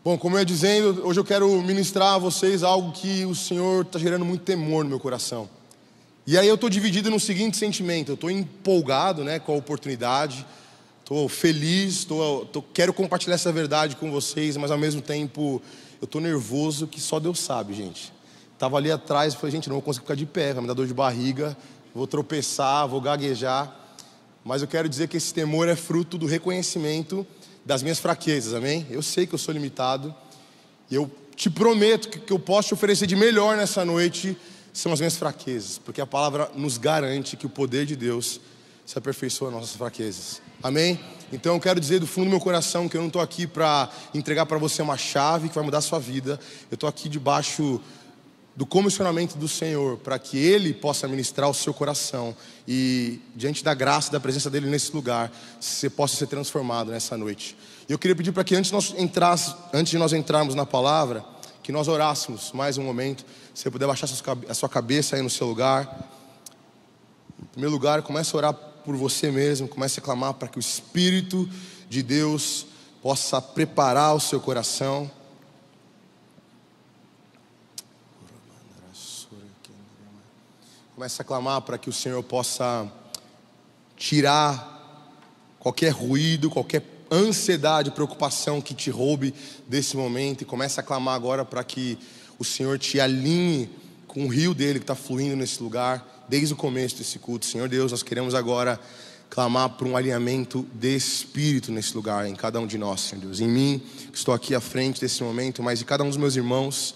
Bom, como eu ia dizendo, hoje eu quero ministrar a vocês algo que o Senhor está gerando muito temor no meu coração. E aí eu estou dividido no seguinte sentimento: eu estou empolgado, com a oportunidade, estou feliz, quero compartilhar essa verdade com vocês, mas ao mesmo tempo eu estou nervoso, que só Deus sabe, gente. Estava ali atrás e falei, gente, não vou conseguir ficar de pé, vai me dar dor de barriga, vou tropeçar, vou gaguejar. Mas eu quero dizer que esse temor é fruto do reconhecimento das minhas fraquezas, amém? Eu sei que eu sou limitado e eu te prometo que eu posso te oferecer de melhor nessa noite são as minhas fraquezas, porque a palavra nos garante que o poder de Deus se aperfeiçoa nas nossas fraquezas, amém? Então eu quero dizer do fundo do meu coração que eu não estou aqui para entregar para você uma chave que vai mudar a sua vida. Eu estou aqui debaixo do comissionamento do Senhor, para que Ele possa ministrar o seu coração e diante da graça e da presença dEle nesse lugar, você possa ser transformado nessa noite. E eu queria pedir para que antes de nós entrarmos na palavra, que nós orássemos mais um momento. Se você puder baixar a sua cabeça aí no seu lugar. Em primeiro lugar, comece a orar por você mesmo, comece a clamar para que o Espírito de Deus possa preparar o seu coração. Comece a clamar para que o Senhor possa tirar qualquer ruído, qualquer ansiedade, preocupação que te roube desse momento. E comece a clamar agora para que o Senhor te alinhe com o rio dele que está fluindo nesse lugar desde o começo desse culto. Senhor Deus, nós queremos agora clamar por um alinhamento de espírito nesse lugar, em cada um de nós, Senhor Deus. Em mim, que estou aqui à frente desse momento, mas em cada um dos meus irmãos.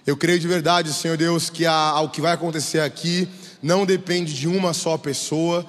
Eu creio de verdade, Senhor Deus, que o que vai acontecer aqui não depende de uma só pessoa.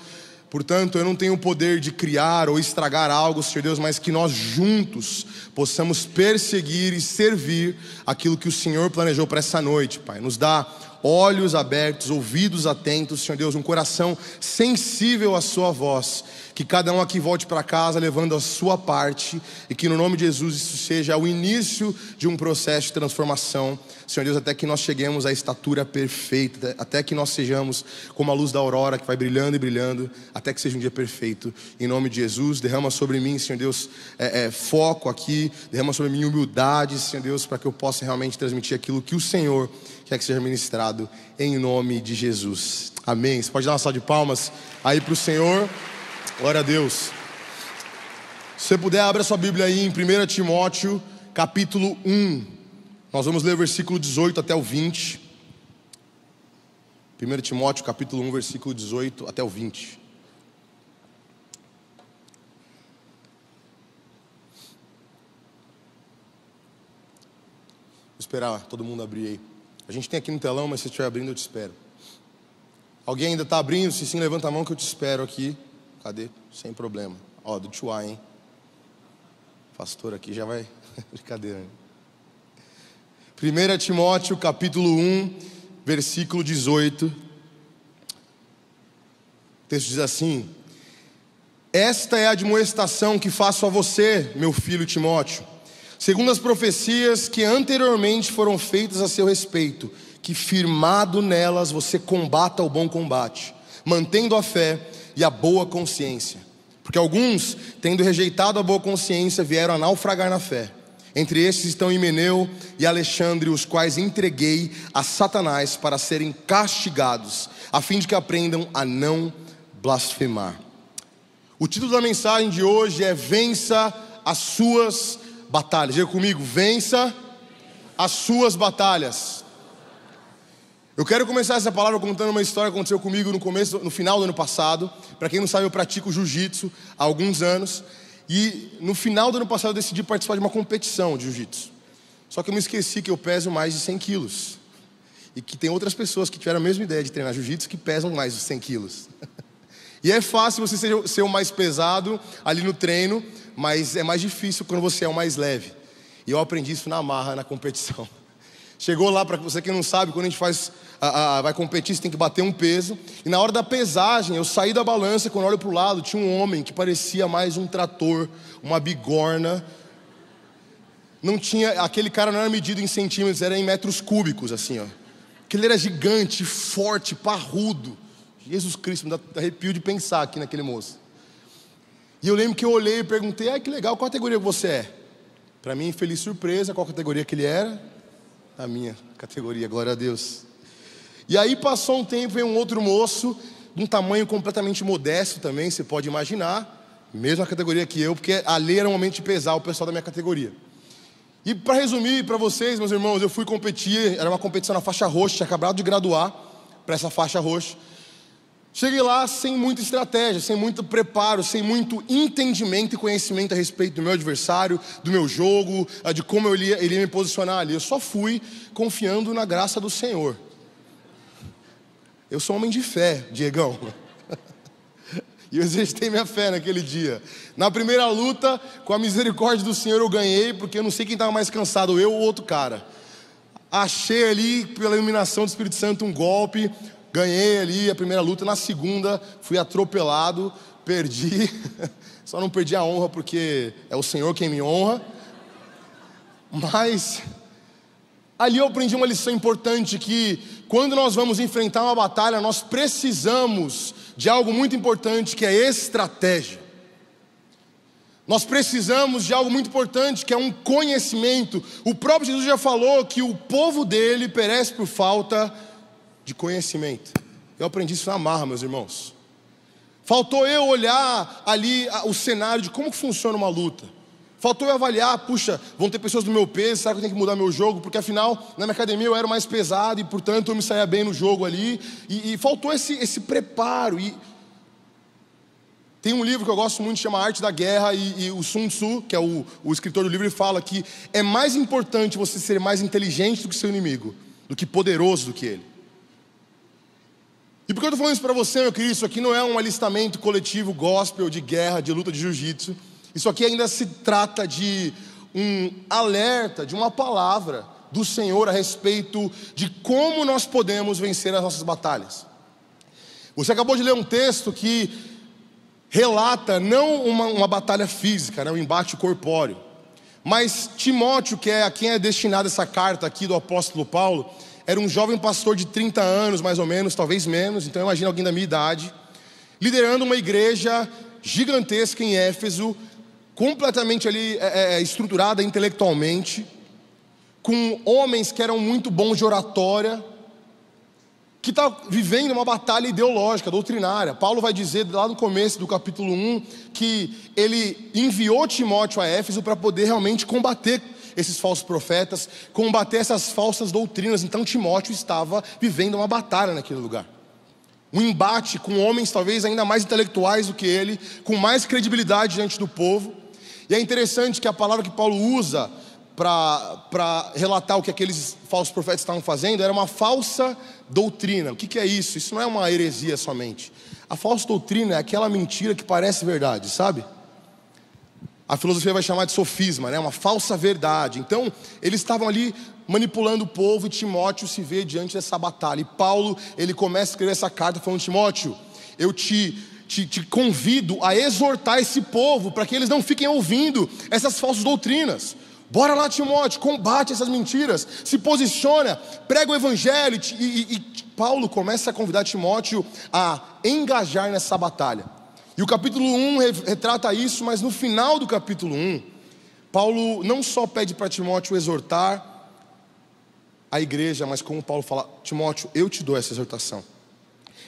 Portanto, eu não tenho o poder de criar ou estragar algo, Senhor Deus, mas que nós juntos possamos perseguir e servir aquilo que o Senhor planejou para essa noite, Pai. Nos dá olhos abertos, ouvidos atentos, Senhor Deus, um coração sensível à sua voz. Que cada um aqui volte para casa levando a sua parte, e que no nome de Jesus isso seja o início de um processo de transformação, Senhor Deus, até que nós cheguemos à estatura perfeita, até que nós sejamos como a luz da aurora que vai brilhando e brilhando, até que seja um dia perfeito. Em nome de Jesus, derrama sobre mim, Senhor Deus, foco aqui, derrama sobre mim humildade, Senhor Deus, para que eu possa realmente transmitir aquilo que o Senhor quer que seja ministrado, em nome de Jesus, amém. Você pode dar uma salva de palmas aí para o Senhor. Glória a Deus. Se você puder, abra sua Bíblia aí em 1 Timóteo, capítulo 1. Nós vamos ler o versículo 18 até o 20. 1 Timóteo, capítulo 1, versículo 18 até o 20. Vou esperar todo mundo abrir aí. A gente tem aqui no telão, mas se estiver abrindo eu te espero. Alguém ainda está abrindo? Se sim, levanta a mão que eu te espero aqui. Cadê? Sem problema. Ó, do Tchuá, hein? Pastor aqui já vai... Brincadeira, né? 1 Timóteo, capítulo 1, versículo 18. O texto diz assim: esta é a admoestação que faço a você, meu filho Timóteo, segundo as profecias que anteriormente foram feitas a seu respeito, que firmado nelas você combata o bom combate, mantendo a fé e a boa consciência. Porque alguns, tendo rejeitado a boa consciência, vieram a naufragar na fé. Entre estes estão Himeneu e Alexandre, os quais entreguei a Satanás para serem castigados, a fim de que aprendam a não blasfemar. O título da mensagem de hoje é Vença as suas batalhas. Diga comigo, vença as suas batalhas. Eu quero começar essa palavra contando uma história que aconteceu comigo no final do ano passado. Para quem não sabe, eu pratico jiu-jitsu há alguns anos. E no final do ano passado eu decidi participar de uma competição de jiu-jitsu. Só que eu me esqueci que eu peso mais de 100 quilos. E que tem outras pessoas que tiveram a mesma ideia de treinar jiu-jitsu que pesam mais de 100 quilos. E é fácil você ser o mais pesado ali no treino, mas é mais difícil quando você é o mais leve. E eu aprendi isso na marra, na competição. Chegou lá, para você que não sabe, quando a gente vai competir, você tem que bater um peso. E na hora da pesagem, eu saí da balança, quando eu olho para o lado, tinha um homem que parecia mais um trator, uma bigorna. Não tinha, aquele cara não era medido em centímetros, era em metros cúbicos, assim, ó. Aquele era gigante, forte, parrudo. Jesus Cristo, me dá arrepio de pensar aqui naquele moço. E eu lembro que eu olhei e perguntei, que legal, qual categoria você é? Para mim, feliz surpresa, qual categoria que ele era? A minha categoria, glória a Deus. E aí passou um tempo, veio um outro moço, de um tamanho completamente modesto também, você pode imaginar, mesma categoria que eu, porque ali era um momento de pesar o pessoal da minha categoria. E para resumir para vocês, meus irmãos, eu fui competir, era uma competição na faixa roxa, tinha acabado de graduar para essa faixa roxa. Cheguei lá sem muita estratégia, sem muito preparo, sem muito entendimento e conhecimento a respeito do meu adversário, do meu jogo, de como eu iria me posicionar ali. Eu só fui confiando na graça do Senhor. Eu sou um homem de fé, Diegão. E eu exercitei minha fé naquele dia. Na primeira luta, com a misericórdia do Senhor, eu ganhei, porque eu não sei quem estava mais cansado, eu ou outro cara. Achei ali, pela iluminação do Espírito Santo, um golpe. Ganhei ali a primeira luta, na segunda fui atropelado, perdi, só não perdi a honra porque é o Senhor quem me honra, mas ali eu aprendi uma lição importante, que quando nós vamos enfrentar uma batalha, nós precisamos de algo muito importante, que é estratégia. Nós precisamos de algo muito importante, que é um conhecimento. O próprio Jesus já falou que o povo dele perece por falta de conhecimento. Eu aprendi isso na marra, meus irmãos. Faltou eu olhar ali o cenário de como que funciona uma luta. Faltou eu avaliar, puxa, vão ter pessoas do meu peso, será que eu tenho que mudar meu jogo? Porque afinal, na minha academia eu era mais pesado e portanto eu me saía bem no jogo ali. E faltou esse preparo. E tem um livro que eu gosto muito, chama Arte da Guerra, e o Sun Tzu, que é o escritor do livro, ele fala que é mais importante você ser mais inteligente do que seu inimigo, do que poderoso do que ele. E por que eu estou falando isso para você, meu querido? Isso aqui não é um alistamento coletivo gospel de guerra, de luta de jiu-jitsu. Isso aqui ainda se trata de um alerta, de uma palavra do Senhor a respeito de como nós podemos vencer as nossas batalhas. Você acabou de ler um texto que relata não uma batalha física, né, um embate corpóreo. Mas Timóteo, que é a quem é destinada essa carta aqui do apóstolo Paulo, era um jovem pastor de 30 anos, mais ou menos, talvez menos, então imagina alguém da minha idade, liderando uma igreja gigantesca em Éfeso, completamente ali estruturada intelectualmente, com homens que eram muito bons de oratória, que está vivendo uma batalha ideológica, doutrinária. Paulo vai dizer lá no começo do capítulo 1, que ele enviou Timóteo a Éfeso para poder realmente combater esses falsos profetas, combater essas falsas doutrinas. Então Timóteo estava vivendo uma batalha naquele lugar, um embate com homens talvez ainda mais intelectuais do que ele, com mais credibilidade diante do povo. E é interessante que a palavra que Paulo usa para relatar o que aqueles falsos profetas estavam fazendo era uma falsa doutrina. O que é isso? Isso não é uma heresia somente. A falsa doutrina é aquela mentira que parece verdade, sabe? A filosofia vai chamar de sofisma, né? Uma falsa verdade. Então, eles estavam ali manipulando o povo, e Timóteo se vê diante dessa batalha. E Paulo, ele começa a escrever essa carta falando: Timóteo, eu te convido a exortar esse povo para que eles não fiquem ouvindo essas falsas doutrinas. Bora lá, Timóteo, combate essas mentiras, se posiciona, prega o evangelho. E Paulo começa a convidar Timóteo a engajar nessa batalha. E o capítulo 1 retrata isso, mas no final do capítulo 1, Paulo não só pede para Timóteo exortar a igreja, mas como Paulo fala: Timóteo, eu te dou essa exortação,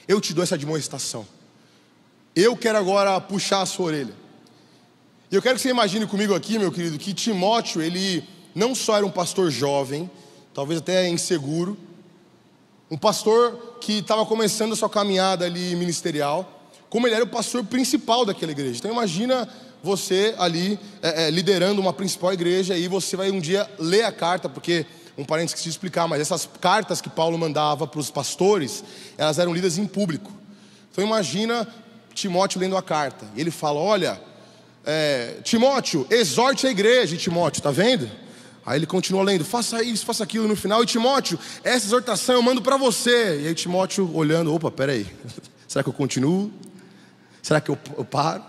eu te dou essa admoestação, eu quero agora puxar a sua orelha. E eu quero que você imagine comigo aqui, meu querido, que Timóteo, ele não só era um pastor jovem, talvez até inseguro, um pastor que estava começando a sua caminhada ali ministerial, como ele era o pastor principal daquela igreja. Então imagina você ali liderando uma principal igreja, e você vai um dia ler a carta, porque, um parênteses que preciso explicar, mas essas cartas que Paulo mandava para os pastores, elas eram lidas em público. Então imagina Timóteo lendo a carta, e ele fala: olha, Timóteo, exorte a igreja. E Timóteo, tá vendo? Aí ele continua lendo: faça isso, faça aquilo. No final, e Timóteo, essa exortação eu mando para você. E aí Timóteo olhando: opa, peraí, será que eu continuo? Será que eu paro?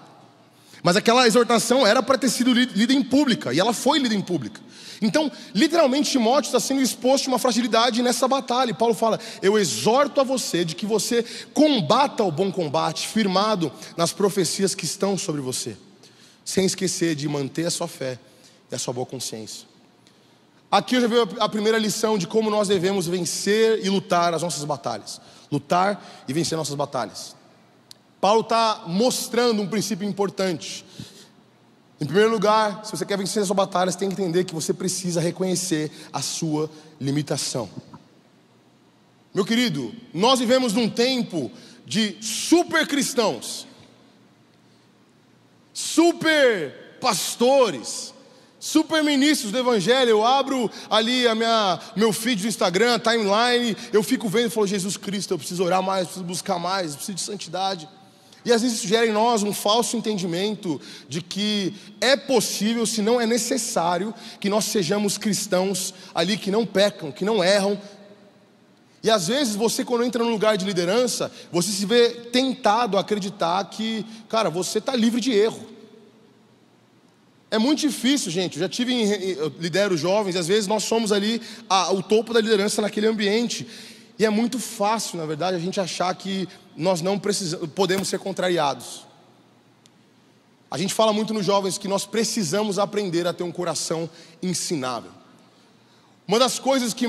Mas aquela exortação era para ter sido lida em pública, e ela foi lida em pública. Então, literalmente, Timóteo está sendo exposto a uma fragilidade nessa batalha. E Paulo fala: eu exorto a você de que você combata o bom combate, firmado nas profecias que estão sobre você, sem esquecer de manter a sua fé e a sua boa consciência. Aqui eu já vi a primeira lição de como nós devemos vencer e lutar as nossas batalhas. Lutar e vencer nossas batalhas. Paulo está mostrando um princípio importante. Em primeiro lugar, se você quer vencer a sua batalha, você tem que entender que você precisa reconhecer a sua limitação. Meu querido, nós vivemos num tempo de super cristãos, super pastores, super ministros do evangelho. Eu abro ali meu feed do Instagram, a timeline, eu fico vendo e falo, Jesus Cristo, eu preciso orar mais, eu preciso buscar mais, eu preciso de santidade. E às vezes isso gera em nós um falso entendimento de que é possível, se não é necessário, que nós sejamos cristãos ali que não pecam, que não erram. E às vezes você, quando entra num lugar de liderança, você se vê tentado a acreditar que, cara, você está livre de erro. É muito difícil, gente. Eu lidero jovens, e às vezes nós somos ali o topo da liderança naquele ambiente. E é muito fácil, na verdade, a gente achar que nós não podemos ser contrariados. A gente fala muito nos jovens que nós precisamos aprender a ter um coração ensinável. Uma das coisas que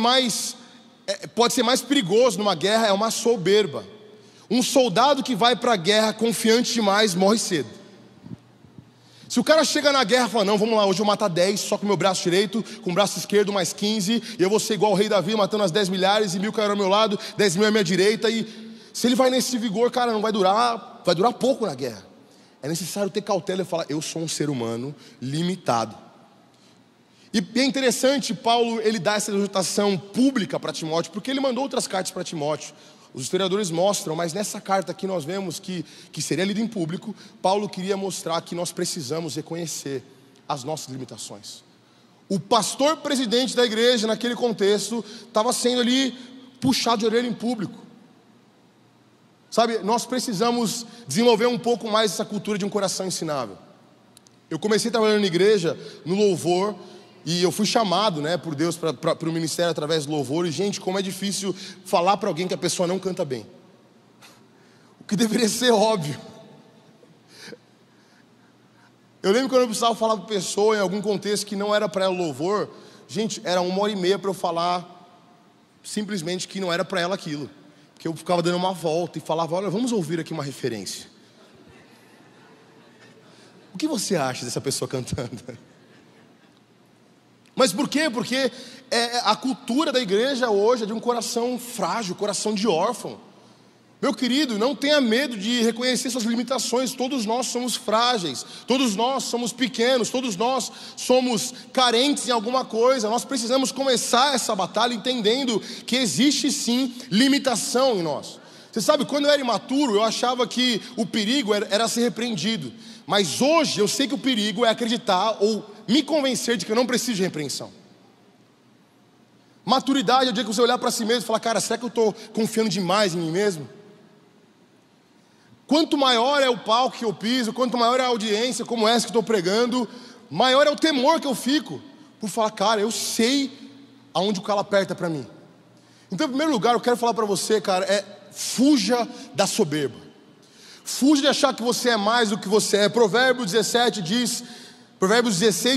pode ser mais perigoso numa guerra é uma soberba. Um soldado que vai para a guerra confiante demais morre cedo. Se o cara chega na guerra e fala, não, vamos lá, hoje eu vou matar 10 só com o meu braço direito, com o braço esquerdo mais 15, e eu vou ser igual o rei Davi, matando as 10 milhares, e 1000 caíram ao meu lado, 10 mil à minha direita, e se ele vai nesse vigor, cara, não vai durar pouco na guerra. É necessário ter cautela e falar, eu sou um ser humano limitado. E é interessante, Paulo, ele dá essa exortação pública para Timóteo, porque ele mandou outras cartas para Timóteo. Os historiadores mostram, mas nessa carta aqui nós vemos que seria lida em público. Paulo queria mostrar que nós precisamos reconhecer as nossas limitações. O pastor presidente da igreja, naquele contexto, estava sendo ali puxado de orelha em público. Sabe, nós precisamos desenvolver um pouco mais essa cultura de um coração ensinável. Eu comecei trabalhando na igreja, no louvor, e eu fui chamado, por Deus para o ministério através do louvor. E gente, como é difícil falar para alguém que a pessoa não canta bem. O que deveria ser óbvio. Eu lembro quando eu precisava falar para a pessoa em algum contexto que não era para ela louvor. Gente, era 1h30 para eu falar simplesmente que não era para ela aquilo. Que eu ficava dando uma volta e falava, olha, vamos ouvir aqui uma referência. O que você acha dessa pessoa cantando? Mas por quê? Porque a cultura da igreja hoje é de um coração frágil, coração de órfão. Meu querido, não tenha medo de reconhecer suas limitações. Todos nós somos frágeis, todos nós somos pequenos, todos nós somos carentes em alguma coisa. Nós precisamos começar essa batalha entendendo que existe sim limitação em nós. Você sabe, quando eu era imaturo, eu achava que o perigo era ser repreendido. Mas hoje eu sei que o perigo é acreditar ou me convencer de que eu não preciso de repreensão. Maturidade é o dia que você olhar para si mesmo e falar, cara, será que eu estou confiando demais em mim mesmo? Quanto maior é o palco que eu piso, quanto maior é a audiência, como essa que estou pregando, maior é o temor que eu fico por falar, cara, eu sei aonde o calo aperta para mim. Então, em primeiro lugar, eu quero falar para você, cara, fuja da soberba. Fuja de achar que você é mais do que você é. Provérbios 16,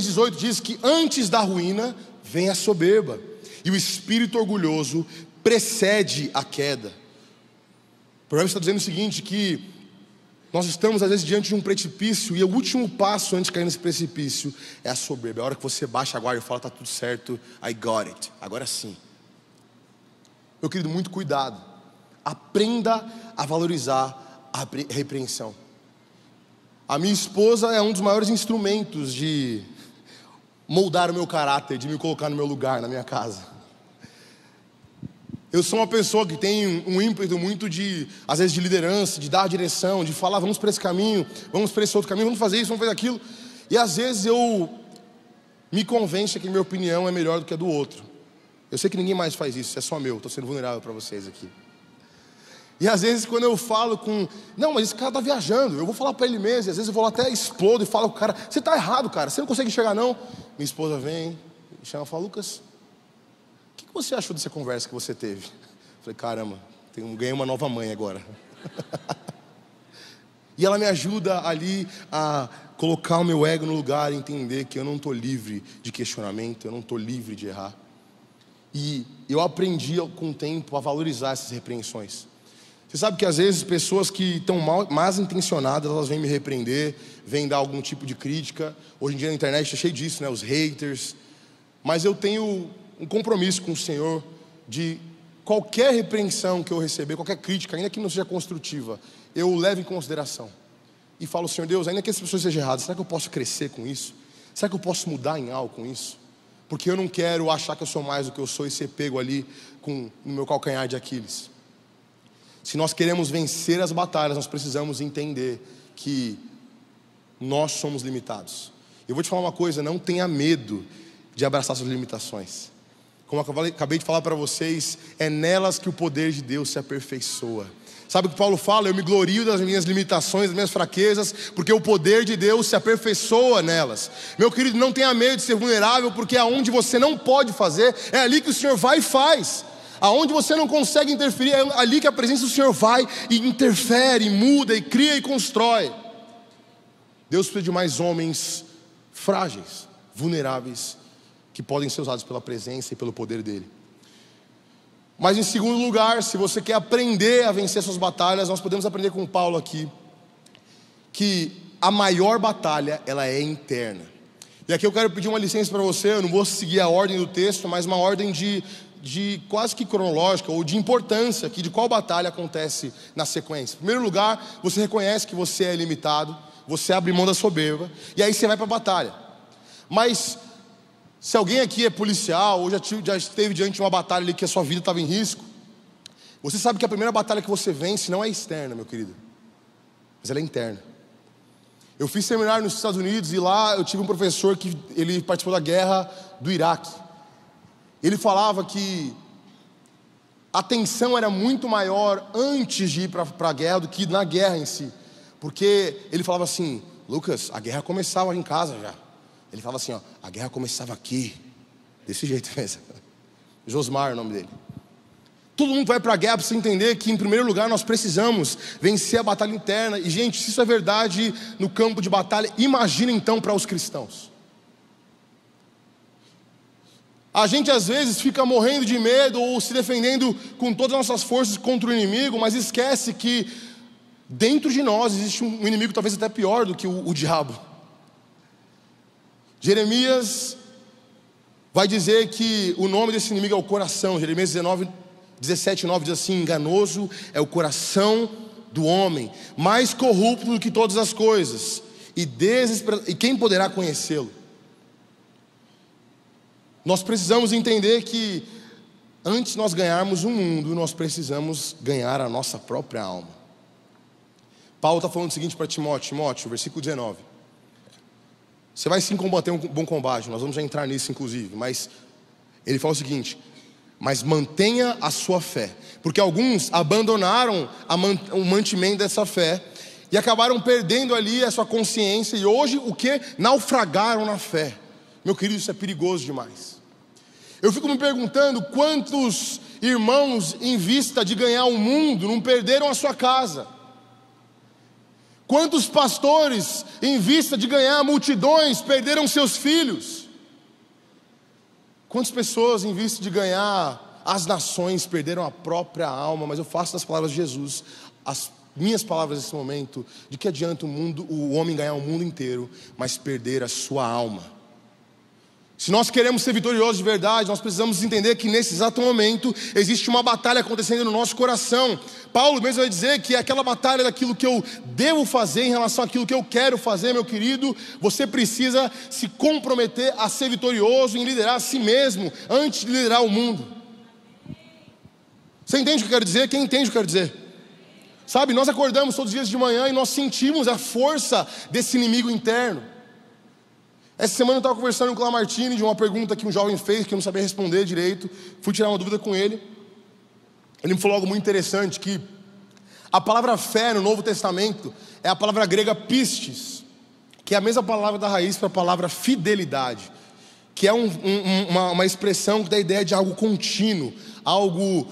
18 diz que antes da ruína vem a soberba, e o espírito orgulhoso precede a queda. Provérbios está dizendo o seguinte, que nós estamos às vezes diante de um precipício, e o último passo antes de cair nesse precipício é a soberba. É a hora que você baixa a guarda e fala, está tudo certo, I got it, agora sim. Meu querido, muito cuidado. Aprenda a valorizar a repreensão. A minha esposa é um dos maiores instrumentos de moldar o meu caráter, de me colocar no meu lugar, na minha casa. Eu sou uma pessoa que tem um ímpeto muito às vezes de liderança, de dar direção, de falar, vamos para esse caminho, vamos para esse outro caminho, vamos fazer isso, vamos fazer aquilo. E às vezes eu me convenço que minha opinião é melhor do que a do outro. Eu sei que ninguém mais faz isso, é só meu, estou sendo vulnerável para vocês aqui. E às vezes quando eu falo não, mas esse cara está viajando, eu vou falar para ele mesmo, e às vezes eu vou lá até explodo e falo com o cara, você está errado, cara, você não consegue enxergar não. Minha esposa vem, me chama e fala, Lucas, o que você achou dessa conversa que você teve? Eu falei, caramba, ganhei uma nova mãe agora. E ela me ajuda ali a colocar o meu ego no lugar e entender que eu não estou livre de questionamento, eu não estou livre de errar. E eu aprendi com o tempo a valorizar essas repreensões. Você sabe que às vezes pessoas que estão mais intencionadas, elas vêm me repreender, vêm dar algum tipo de crítica. Hoje em dia na internet está cheio disso, né? Os haters. Mas eu tenho um compromisso com o Senhor de qualquer repreensão que eu receber, qualquer crítica, ainda que não seja construtiva, eu levo em consideração. E falo, Senhor Deus, ainda que essa pessoa seja errada, será que eu posso crescer com isso? Será que eu posso mudar em algo com isso? Porque eu não quero achar que eu sou mais do que eu sou e ser pego ali no meu calcanhar de Aquiles. Se nós queremos vencer as batalhas, nós precisamos entender que nós somos limitados. Eu vou te falar uma coisa, não tenha medo de abraçar suas limitações. Como eu acabei de falar para vocês, é nelas que o poder de Deus se aperfeiçoa. Sabe o que Paulo fala? Eu me glorio das minhas limitações, das minhas fraquezas, porque o poder de Deus se aperfeiçoa nelas. Meu querido, não tenha medo de ser vulnerável, porque aonde você não pode fazer, é ali que o Senhor vai e faz. Aonde você não consegue interferir, é ali que a presença do Senhor vai e interfere, muda, e cria e constrói. Deus precisa de mais homens frágeis, vulneráveis, que podem ser usados pela presença e pelo poder dEle. Mas em segundo lugar, se você quer aprender a vencer suas batalhas, nós podemos aprender com Paulo aqui, que a maior batalha, ela é interna. E aqui eu quero pedir uma licença para você, eu não vou seguir a ordem do texto, mas uma ordem de quase que cronológica, ou de importância aqui, de qual batalha acontece na sequência. Em primeiro lugar, você reconhece que você é limitado, você abre mão da soberba, e aí você vai para a batalha. Mas se alguém aqui é policial, ou já esteve diante de uma batalha ali que a sua vida estava em risco, você sabe que a primeira batalha que você vence não é externa, meu querido, mas ela é interna. Eu fiz seminário nos Estados Unidos e lá eu tive um professor que ele participou da guerra do Iraque. Ele falava que a tensão era muito maior antes de ir para a guerra do que na guerra em si. Porque ele falava assim, Lucas, a guerra começava em casa já. Ele falava assim, ó, a guerra começava aqui. Desse jeito mesmo. Josmar é o nome dele. Todo mundo vai para a guerra para você entender que em primeiro lugar nós precisamos vencer a batalha interna. E gente, se isso é verdade no campo de batalha, imagina então para os cristãos. A gente às vezes fica morrendo de medo ou se defendendo com todas as nossas forças contra o inimigo, mas esquece que dentro de nós existe um inimigo talvez até pior do que o diabo. Jeremias vai dizer que o nome desse inimigo é o coração. Jeremias 17:9 diz assim, enganoso é o coração do homem, mais corrupto do que todas as coisas, e quem poderá conhecê-lo? Nós precisamos entender que antes de nós ganharmos o mundo, nós precisamos ganhar a nossa própria alma. Paulo está falando o seguinte para Timóteo, versículo 19. Você vai sim combater um bom combate, nós vamos já entrar nisso inclusive, mas ele fala o seguinte, mas mantenha a sua fé, porque alguns abandonaram o mantimento dessa fé e acabaram perdendo ali a sua consciência e hoje o que? Naufragaram na fé. Meu querido, isso é perigoso demais. Eu fico me perguntando quantos irmãos em vista de ganhar o mundo não perderam a sua casa. Quantos pastores em vista de ganhar multidões perderam seus filhos. Quantas pessoas em vista de ganhar as nações perderam a própria alma. Mas eu faço das palavras de Jesus as minhas palavras nesse momento. De que adianta o homem ganhar o mundo inteiro, mas perder a sua alma? Se nós queremos ser vitoriosos de verdade, nós precisamos entender que nesse exato momento existe uma batalha acontecendo no nosso coração. Paulo mesmo vai dizer que é aquela batalha daquilo que eu devo fazer em relação àquilo que eu quero fazer, meu querido. Você precisa se comprometer a ser vitorioso em liderar a si mesmo antes de liderar o mundo. Você entende o que eu quero dizer? Quem entende o que eu quero dizer? Sabe, nós acordamos todos os dias de manhã e nós sentimos a força desse inimigo interno. Essa semana eu estava conversando com o Lamartine de uma pergunta que um jovem fez, que eu não sabia responder direito. Fui tirar uma dúvida com ele. Ele me falou algo muito interessante, que a palavra fé no Novo Testamento é a palavra grega pistis, que é a mesma palavra da raiz para a palavra fidelidade, que é uma expressão que dá a ideia de algo contínuo, algo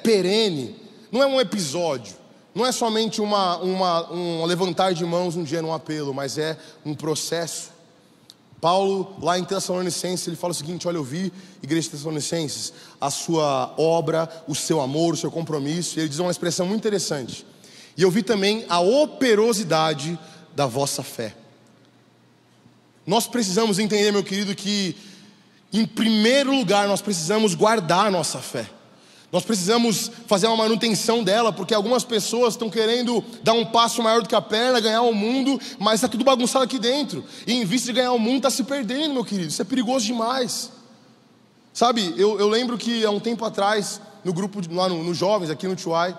perene. Não é um episódio, não é somente um levantar de mãos um dia num apelo, mas é um processo. Paulo, lá em Tessalonicenses, ele fala o seguinte: olha, eu vi, igreja de Tessalonicenses, a sua obra, o seu amor, o seu compromisso. E ele diz uma expressão muito interessante: e eu vi também a operosidade da vossa fé. Nós precisamos entender, meu querido, que em primeiro lugar nós precisamos guardar a nossa fé. Nós precisamos fazer uma manutenção dela, porque algumas pessoas estão querendo dar um passo maior do que a perna, ganhar o mundo, mas está tudo bagunçado aqui dentro. E em vista de ganhar o mundo, está se perdendo, meu querido. Isso é perigoso demais. Sabe, eu lembro que há um tempo atrás, no grupo, lá no Jovens, aqui no Tuai,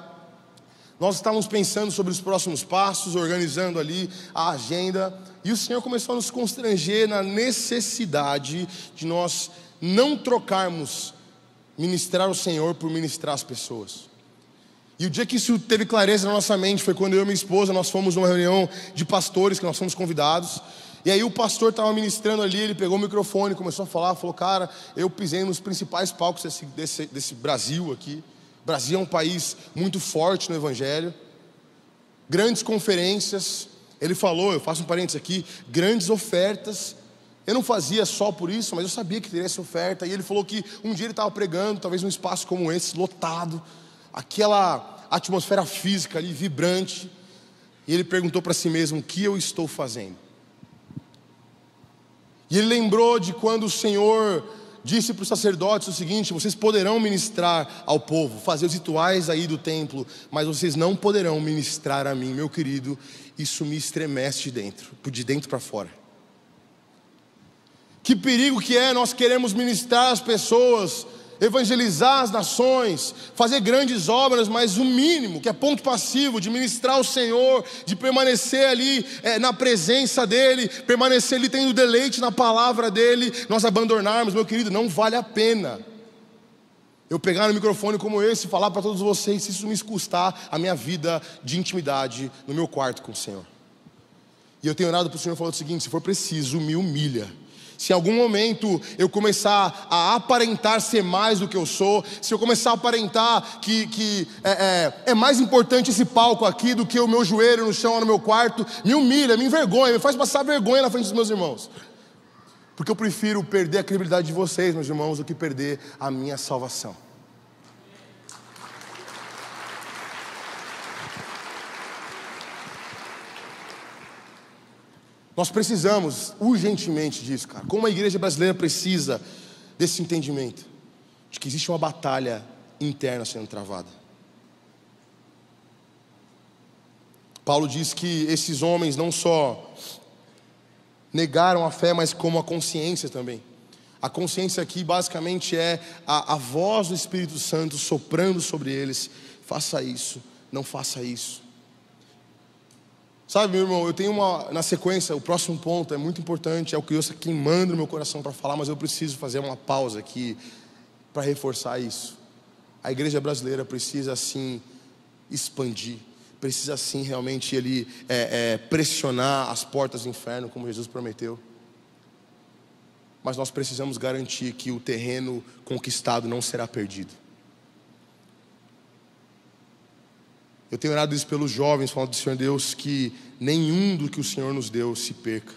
nós estávamos pensando sobre os próximos passos, organizando ali a agenda, e o Senhor começou a nos constranger na necessidade de nós não trocarmos ministrar o Senhor por ministrar as pessoas. E o dia que isso teve clareza na nossa mente foi quando eu e minha esposa, nós fomos numa reunião de pastores, que nós fomos convidados. E aí o pastor estava ministrando ali, ele pegou o microfone, começou a falar, falou: cara, eu pisei nos principais palcos desse Brasil aqui. O Brasil é um país muito forte no Evangelho, grandes conferências. Ele falou, eu faço um parênteses aqui, grandes ofertas. Eu não fazia só por isso, mas eu sabia que teria essa oferta. E ele falou que um dia ele estava pregando, talvez num espaço como esse, lotado, aquela atmosfera física ali, vibrante. E ele perguntou para si mesmo: o que eu estou fazendo? E ele lembrou de quando o Senhor disse para os sacerdotes o seguinte: vocês poderão ministrar ao povo, fazer os rituais aí do templo, mas vocês não poderão ministrar a mim. Meu querido, isso me estremece de dentro para fora. Que perigo que é nós queremos ministrar as pessoas, evangelizar as nações, fazer grandes obras, mas o mínimo, que é ponto passivo, de ministrar o Senhor, de permanecer ali na presença dEle, permanecer ali tendo deleite na palavra dEle, nós abandonarmos, meu querido, não vale a pena. Eu pegar no microfone como esse e falar para todos vocês, se isso me custar a minha vida de intimidade no meu quarto com o Senhor. E eu tenho orado para o Senhor falando o seguinte: se for preciso, me humilha. Se em algum momento eu começar a aparentar ser mais do que eu sou, se eu começar a aparentar que é mais importante esse palco aqui do que o meu joelho no chão lá no meu quarto, me humilha, me envergonha, me faz passar vergonha na frente dos meus irmãos. Porque eu prefiro perder a credibilidade de vocês, meus irmãos, do que perder a minha salvação. Nós precisamos urgentemente disso, cara. Como a igreja brasileira precisa desse entendimento de que existe uma batalha interna sendo travada. Paulo diz que esses homens não só negaram a fé, mas como a consciência também. A consciência aqui basicamente é a voz do Espírito Santo soprando sobre eles: faça isso, não faça isso. Sabe, meu irmão, eu tenho na sequência, o próximo ponto é muito importante, é o que Deus está queimando no meu coração para falar, mas eu preciso fazer uma pausa aqui para reforçar isso. A igreja brasileira precisa assim expandir, precisa assim realmente pressionar as portas do inferno, como Jesus prometeu. Mas nós precisamos garantir que o terreno conquistado não será perdido. Eu tenho orado isso pelos jovens, falando do Senhor Deus, que nenhum do que o Senhor nos deu se perca.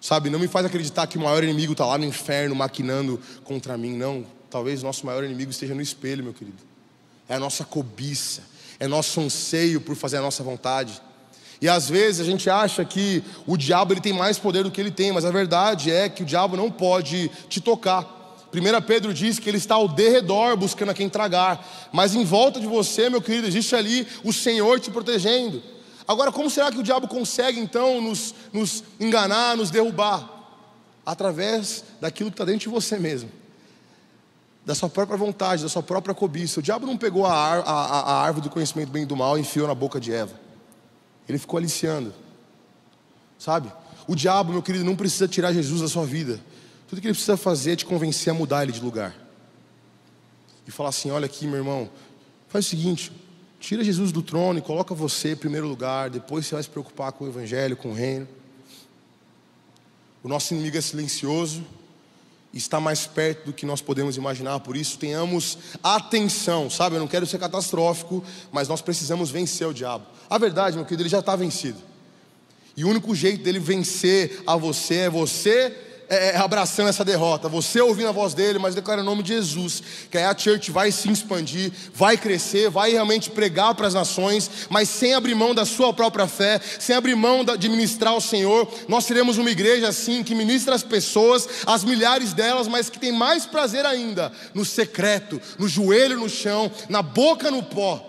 Sabe, não me faz acreditar que o maior inimigo está lá no inferno maquinando contra mim, não. Talvez nosso maior inimigo esteja no espelho, meu querido. É a nossa cobiça, é nosso anseio por fazer a nossa vontade. E às vezes a gente acha que o diabo ele tem mais poder do que ele tem, mas a verdade é que o diabo não pode te tocar. 1 Pedro diz que ele está ao derredor buscando a quem tragar, mas em volta de você, meu querido, existe ali o Senhor te protegendo. Agora, como será que o diabo consegue então nos enganar, nos derrubar? Através daquilo que está dentro de você mesmo, da sua própria vontade, da sua própria cobiça. O diabo não pegou a árvore do conhecimento do bem e do mal e enfiou na boca de Eva. Ele ficou aliciando, sabe? O diabo, meu querido, não precisa tirar Jesus da sua vida. Tudo que ele precisa fazer é te convencer a mudar ele de lugar. E falar assim: olha aqui, meu irmão, faz o seguinte, tira Jesus do trono e coloca você em primeiro lugar. Depois você vai se preocupar com o evangelho, com o reino. O nosso inimigo é silencioso. está mais perto do que nós podemos imaginar. Por isso tenhamos atenção, sabe? Eu não quero ser catastrófico, mas nós precisamos vencer o diabo. A verdade, meu querido, ele já está vencido. E o único jeito dele vencer a você é você abraçando essa derrota, você ouvindo a voz dele, mas declara o nome de Jesus, que aí a church vai se expandir, vai crescer, vai realmente pregar para as nações, mas sem abrir mão da sua própria fé, sem abrir mão de ministrar ao Senhor. Nós seremos uma igreja assim, que ministra as pessoas, as milhares delas, mas que tem mais prazer ainda no secreto, no joelho no chão, na boca no pó.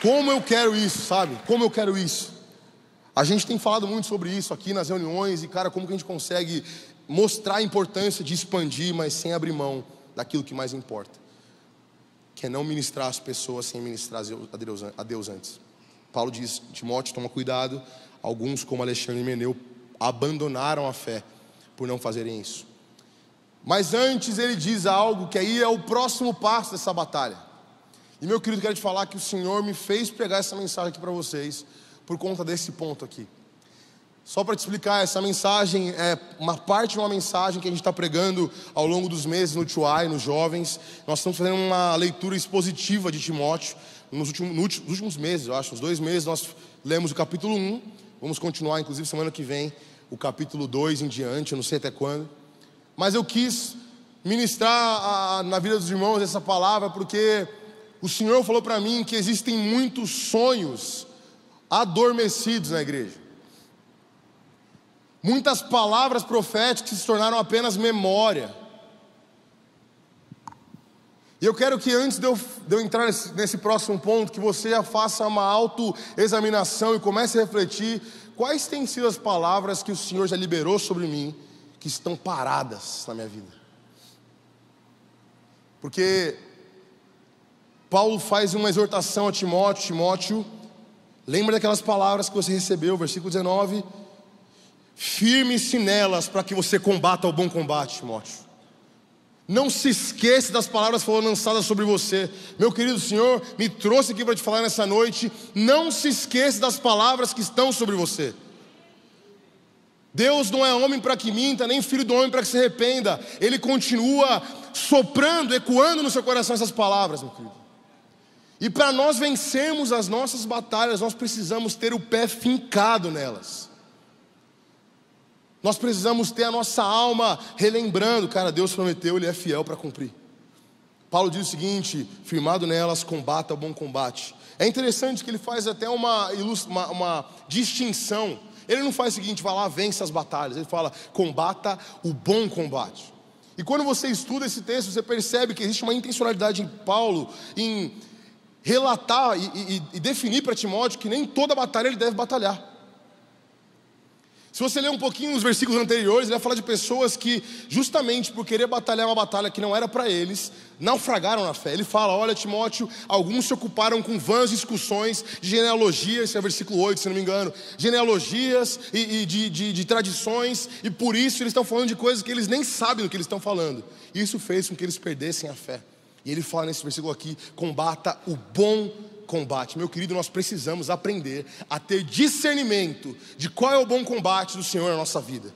Como eu quero isso, sabe? Como eu quero isso. A gente tem falado muito sobre isso aqui nas reuniões e, cara, como que a gente consegue mostrar a importância de expandir, mas sem abrir mão daquilo que mais importa, que é não ministrar as pessoas sem ministrar a Deus antes. Paulo diz: Timóteo, toma cuidado, alguns como Alexandre e Himeneu abandonaram a fé por não fazerem isso. Mas antes ele diz algo que aí é o próximo passo dessa batalha. E meu querido, quero te falar que o Senhor me fez pregar essa mensagem aqui para vocês por conta desse ponto aqui. Só para te explicar, essa mensagem é uma parte de uma mensagem que a gente está pregando ao longo dos meses no TUI, nos jovens. Nós estamos fazendo uma leitura expositiva de Timóteo. Nos últimos meses, eu acho, uns 2 meses, nós lemos o capítulo 1. Vamos continuar, inclusive, semana que vem, o capítulo 2 em diante, eu não sei até quando. Mas eu quis ministrar na vida dos irmãos essa palavra, porque o Senhor falou para mim que existem muitos sonhos adormecidos na igreja. Muitas palavras proféticas se tornaram apenas memória. E eu quero que antes de eu entrar nesse próximo ponto, que você já faça uma autoexaminação e comece a refletir quais têm sido as palavras que o Senhor já liberou sobre mim, que estão paradas na minha vida. Porque Paulo faz uma exortação a Timóteo: Timóteo, lembra daquelas palavras que você recebeu, versículo 19: firme-se nelas para que você combata o bom combate, Timóteo. Não se esqueça das palavras que foram lançadas sobre você. Meu querido, o Senhor me trouxe aqui para te falar nessa noite: não se esqueça das palavras que estão sobre você. Deus não é homem para que minta, nem filho do homem para que se arrependa. Ele continua soprando, ecoando no seu coração essas palavras, meu querido. E para nós vencermos as nossas batalhas, nós precisamos ter o pé fincado nelas. Nós precisamos ter a nossa alma relembrando: cara, Deus prometeu, Ele é fiel para cumprir. Paulo diz o seguinte: firmado nelas, combata o bom combate. É interessante que ele faz até uma distinção. Ele não faz o seguinte: vai lá, vence as batalhas. Ele fala: combata o bom combate. E quando você estuda esse texto, você percebe que existe uma intencionalidade em Paulo em relatar e definir para Timóteo que nem toda batalha ele deve batalhar. Se você ler um pouquinho os versículos anteriores, ele vai falar de pessoas que, justamente por querer batalhar uma batalha que não era para eles, naufragaram na fé. Ele fala: olha, Timóteo, alguns se ocuparam com vãs discussões de genealogias, esse é o versículo 8, se não me engano, genealogias e de tradições, e por isso eles estão falando de coisas que eles nem sabem do que eles estão falando. Isso fez com que eles perdessem a fé. E ele fala nesse versículo aqui: combata o bom combate. Meu querido, nós precisamos aprender a ter discernimento de qual é o bom combate do Senhor na nossa vida.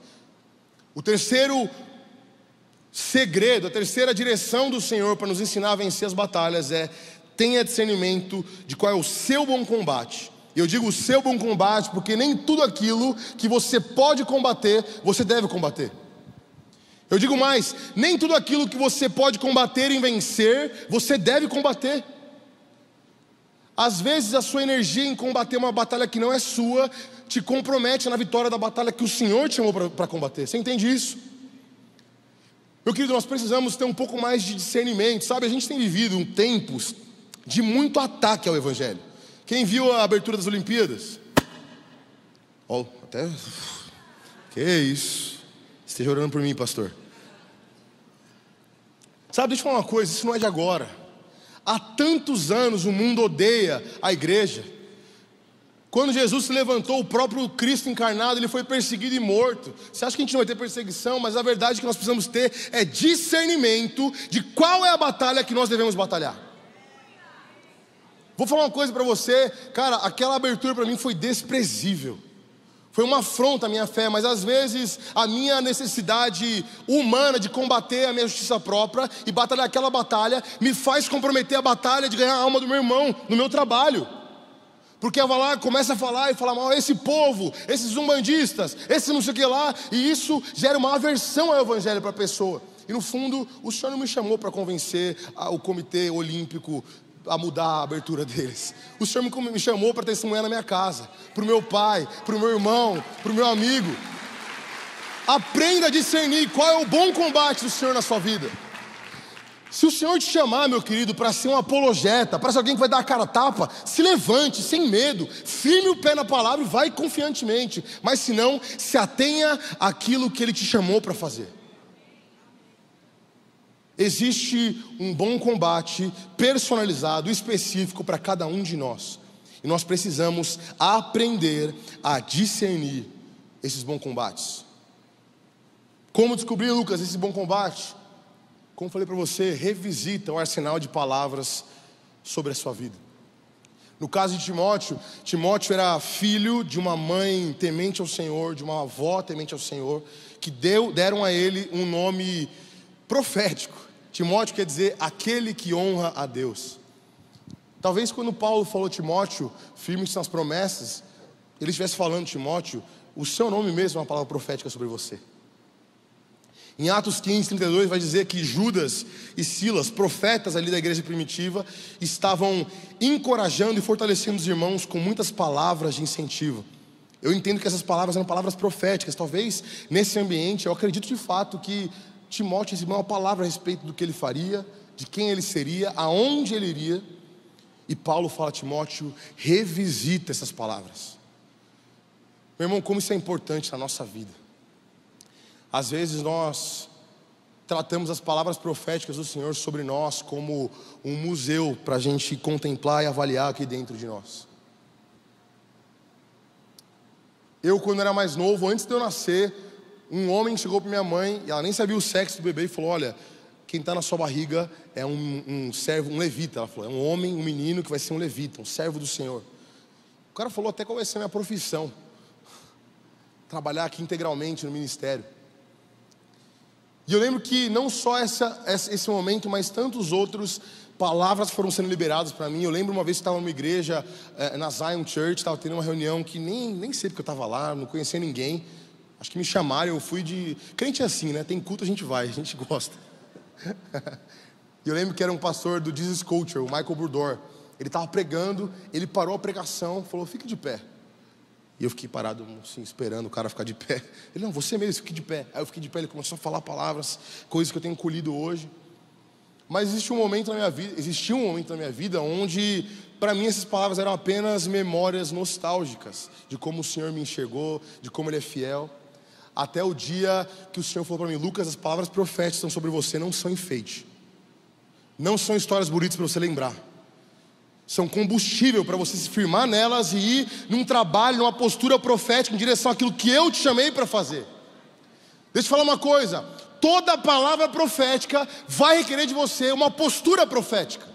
O terceiro segredo, a terceira direção do Senhor para nos ensinar a vencer as batalhas é: tenha discernimento de qual é o seu bom combate. E eu digo o seu bom combate porque nem tudo aquilo que você pode combater, você deve combater. Eu digo mais: nem tudo aquilo que você pode combater e vencer, você deve combater. Às vezes a sua energia em combater uma batalha que não é sua te compromete na vitória da batalha que o Senhor te chamou para combater. Você entende isso? Meu querido, nós precisamos ter um pouco mais de discernimento, sabe? A gente tem vivido tempos de muito ataque ao Evangelho. Quem viu a abertura das Olimpíadas? Ó, até... Que isso? Esteja orando por mim, pastor. Sabe, deixa eu falar uma coisa, isso não é de agora. Há tantos anos o mundo odeia a igreja. Quando Jesus se levantou, o próprio Cristo encarnado, ele foi perseguido e morto. Você acha que a gente não vai ter perseguição? Mas a verdade que nós precisamos ter é discernimento de qual é a batalha que nós devemos batalhar. Vou falar uma coisa para você, cara, aquela abertura para mim foi desprezível. Foi uma afronta à minha fé, mas às vezes a minha necessidade humana de combater a minha justiça própria e batalhar aquela batalha me faz comprometer a batalha de ganhar a alma do meu irmão no meu trabalho. Porque eu vou lá, começa a falar e falar mal, esse povo, esses umbandistas, esse não sei o que lá, e isso gera uma aversão ao evangelho para a pessoa. E no fundo, o Senhor não me chamou para convencer o comitê olímpico a mudar a abertura deles. O Senhor me chamou para testemunhar na minha casa, para o meu pai, para o meu irmão, para o meu amigo. Aprenda a discernir qual é o bom combate do Senhor na sua vida. Se o Senhor te chamar, meu querido, para ser um apologeta, para ser alguém que vai dar a cara a tapa, se levante, sem medo, firme o pé na palavra e vai confiantemente. Mas se não, se atenha àquilo que Ele te chamou para fazer. Existe um bom combate personalizado, específico para cada um de nós. E nós precisamos aprender a discernir esses bons combates. Como descobrir, Lucas, esse bom combate? Como falei para você, revisita o arsenal de palavras sobre a sua vida. No caso de Timóteo, Timóteo era filho de uma mãe temente ao Senhor, de uma avó temente ao Senhor, que deram a ele um nome profético. Timóteo quer dizer aquele que honra a Deus. Talvez quando Paulo falou Timóteo, firme nas promessas, ele estivesse falando, Timóteo, o seu nome mesmo é uma palavra profética sobre você. Em Atos 15, 32 vai dizer que Judas e Silas, profetas ali da igreja primitiva, estavam encorajando e fortalecendo os irmãos com muitas palavras de incentivo. Eu entendo que essas palavras eram palavras proféticas. Talvez nesse ambiente, eu acredito de fato que Timóteo recebeu uma palavra a respeito do que ele faria, de quem ele seria, aonde ele iria. E Paulo fala a Timóteo, revisita essas palavras. Meu irmão, como isso é importante na nossa vida. Às vezes nós tratamos as palavras proféticas do Senhor sobre nós como um museu para a gente contemplar e avaliar aqui dentro de nós. Eu, quando era mais novo, antes de eu nascer, um homem chegou para minha mãe, e ela nem sabia o sexo do bebê, e falou, olha, quem está na sua barriga é um servo, um levita. Ela falou, é um homem, um menino que vai ser um levita, um servo do Senhor. O cara falou até qual vai ser a minha profissão. Trabalhar aqui integralmente no ministério. E eu lembro que não só esse momento, mas tantos outros palavras foram sendo liberadas para mim. Eu lembro uma vez que estava numa igreja, na Zion Church, estava tendo uma reunião que nem sei porque eu estava lá, não conhecia ninguém. Acho que me chamaram, eu fui de... Crente é assim, né? Tem culto, a gente vai, a gente gosta. E eu lembro que era um pastor do Jesus Culture, o Michael Burdor. Ele estava pregando, ele parou a pregação, falou, fique de pé. E eu fiquei parado, assim, esperando o cara ficar de pé. Ele, não, você mesmo, fique de pé. Aí eu fiquei de pé, ele começou a falar palavras, coisas que eu tenho colhido hoje. Mas existia um momento na minha vida onde, para mim, essas palavras eram apenas memórias nostálgicas de como o Senhor me enxergou, de como Ele é fiel. Até o dia que o Senhor falou para mim, Lucas, as palavras proféticas que estão sobre você não são enfeite. Não são histórias bonitas para você lembrar. São combustível para você se firmar nelas e ir num trabalho, numa postura profética em direção àquilo que eu te chamei para fazer. Deixa eu falar uma coisa. Toda palavra profética vai requerer de você uma postura profética.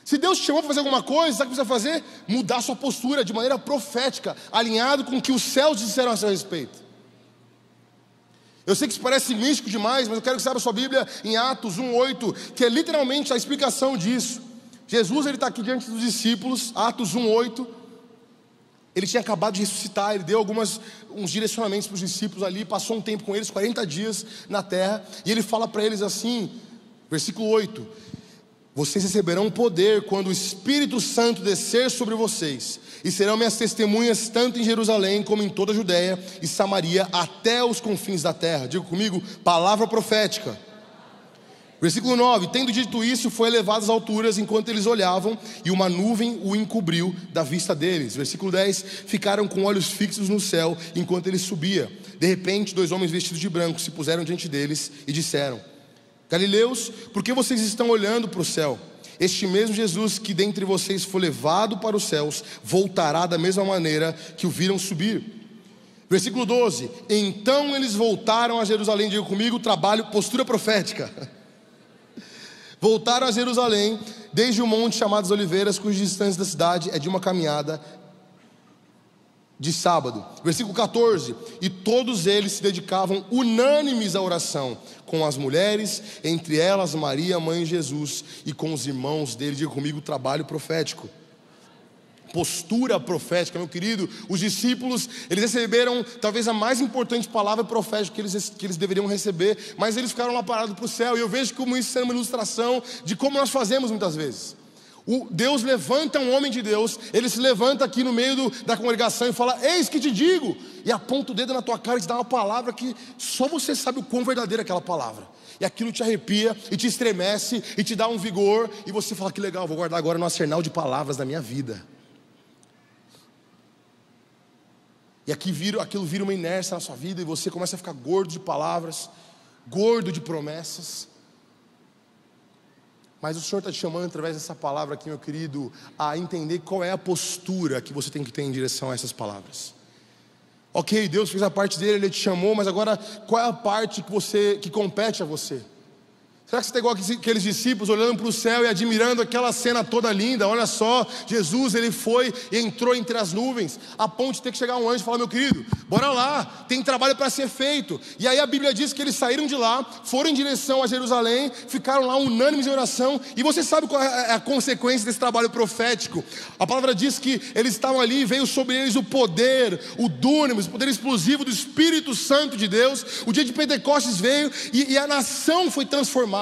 Se Deus te chamou para fazer alguma coisa, sabe o que você vai fazer? Mudar sua postura de maneira profética, alinhado com o que os céus disseram a seu respeito. Eu sei que isso parece místico demais, mas eu quero que você abra sua Bíblia em Atos 1:8, que é literalmente a explicação disso. Jesus, ele está aqui diante dos discípulos, Atos 1:8. Ele tinha acabado de ressuscitar, ele deu uns direcionamentos para os discípulos ali, passou um tempo com eles, 40 dias na terra, e ele fala para eles assim, versículo 8: vocês receberão poder quando o Espírito Santo descer sobre vocês, e serão minhas testemunhas tanto em Jerusalém como em toda a Judéia e Samaria, até os confins da terra. Diga comigo, palavra profética. Versículo 9, tendo dito isso, foi elevado às alturas enquanto eles olhavam, e uma nuvem o encobriu da vista deles. Versículo 10, ficaram com olhos fixos no céu enquanto ele subia. De repente, 2 homens vestidos de branco se puseram diante deles e disseram: Galileus, por que vocês estão olhando para o céu? Este mesmo Jesus que dentre vocês foi levado para os céus, voltará da mesma maneira que o viram subir. Versículo 12, então eles voltaram a Jerusalém. Diga comigo, trabalho, postura profética. Voltaram a Jerusalém, desde o monte chamado das Oliveiras, cuja distância da cidade é de uma caminhada. de sábado. Versículo 14: e todos eles se dedicavam unânimes à oração, com as mulheres, entre elas Maria, mãe de Jesus, e com os irmãos dele. Diga comigo: trabalho profético, postura profética. Meu querido, os discípulos, eles receberam talvez a mais importante palavra profética que eles deveriam receber, mas eles ficaram lá parados para o céu. E eu vejo como isso é uma ilustração de como nós fazemos muitas vezes. Deus levanta um homem de Deus, ele se levanta aqui no meio da congregação e fala: eis que te digo, e aponta o dedo na tua cara e te dá uma palavra que só você sabe o quão verdadeira é aquela palavra, e aquilo te arrepia, e te estremece, e te dá um vigor, e você fala: que legal, vou guardar agora no arsenal de palavras da minha vida. E aquilo vira uma inércia na sua vida, e você começa a ficar gordo de palavras, gordo de promessas. Mas o Senhor está te chamando através dessa palavra aqui, meu querido, a entender qual é a postura que você tem que ter em direção a essas palavras. Ok, Deus fez a parte dele, Ele te chamou, mas agora qual é a parte que compete a você? Será que você está igual aqueles discípulos olhando para o céu e admirando aquela cena toda linda? Olha só, Jesus, ele foi e entrou entre as nuvens, a ponto de ter que chegar um anjo e falar: meu querido, bora lá, tem trabalho para ser feito. E aí a Bíblia diz que eles saíram de lá, foram em direção a Jerusalém, ficaram lá unânimes em oração. E você sabe qual é a consequência desse trabalho profético? A palavra diz que eles estavam ali e veio sobre eles o poder, o dunamis, o poder explosivo do Espírito Santo de Deus. O dia de Pentecostes veio e a nação foi transformada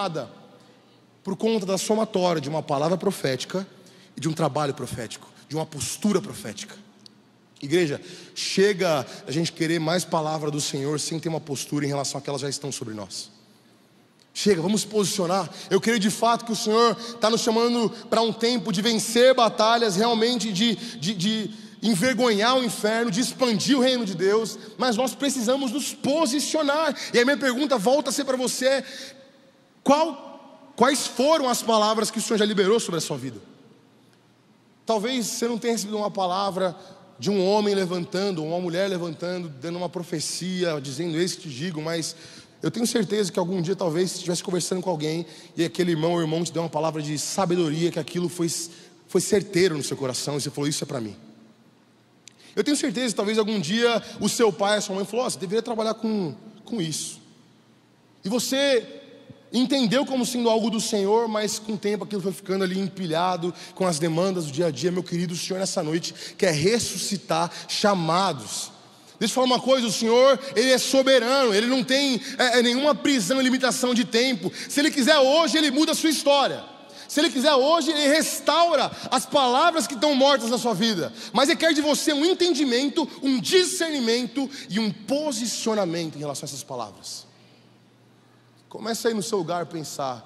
por conta da somatória de uma palavra profética e de um trabalho profético, de uma postura profética. Igreja, chega a gente querer mais palavra do Senhor sem ter uma postura em relação a que elas já estão sobre nós. Chega, vamos se posicionar. Eu creio de fato que o Senhor está nos chamando para um tempo de vencer batalhas, realmente de envergonhar o inferno, de expandir o reino de Deus. Mas nós precisamos nos posicionar. E a minha pergunta volta a ser para você: quais foram as palavras que o Senhor já liberou sobre a sua vida? Talvez você não tenha recebido uma palavra de um homem levantando, ou uma mulher levantando, dando uma profecia, dizendo: eis que te digo. Mas eu tenho certeza que algum dia talvez você estivesse conversando com alguém e aquele irmão ou irmão te deu uma palavra de sabedoria, que aquilo foi certeiro no seu coração, e você falou: isso é para mim. Eu tenho certeza que talvez algum dia o seu pai, a sua mãe falou: você deveria trabalhar com isso. E você entendeu como sendo algo do Senhor, mas com o tempo aquilo foi ficando ali empilhado com as demandas do dia a dia. Meu querido, o Senhor nessa noite quer ressuscitar chamados. Deixa eu falar uma coisa: o Senhor, Ele é soberano, Ele não tem nenhuma prisão e limitação de tempo. Se Ele quiser hoje, Ele muda a sua história. Se Ele quiser hoje, Ele restaura as palavras que estão mortas na sua vida. Mas Ele quer de você um entendimento, um discernimento e um posicionamento em relação a essas palavras. Comece aí no seu lugar a pensar: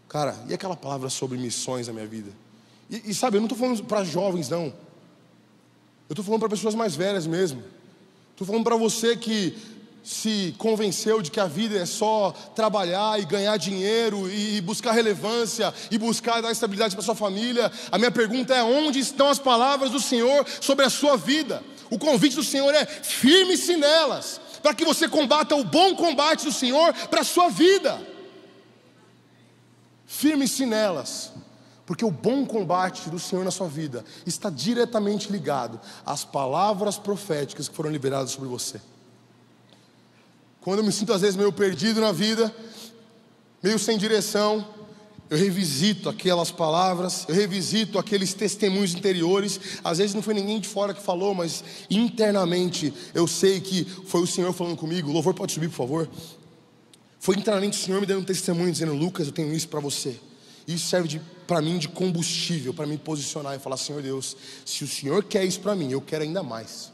cara, e aquela palavra sobre missões na minha vida? E sabe, eu não estou falando para jovens não. Eu estou falando para pessoas mais velhas mesmo. Estou falando para você que se convenceu de que a vida é só trabalhar e ganhar dinheiro e buscar relevância e buscar dar estabilidade para sua família. A minha pergunta é: onde estão as palavras do Senhor sobre a sua vida? O convite do Senhor é: firme-se nelas, para que você combata o bom combate do Senhor para a sua vida. Firme-se nelas, porque o bom combate do Senhor na sua vida está diretamente ligado às palavras proféticas que foram liberadas sobre você. Quando eu me sinto às vezes meio perdido na vida, meio sem direção, eu revisito aquelas palavras, eu revisito aqueles testemunhos interiores. Às vezes não foi ninguém de fora que falou, mas internamente eu sei que foi o Senhor falando comigo. O louvor pode subir, por favor. Foi internamente o Senhor me dando um testemunho, dizendo: Lucas, eu tenho isso para você. Isso serve para mim de combustível, para me posicionar e falar: Senhor Deus, se o Senhor quer isso para mim, eu quero ainda mais.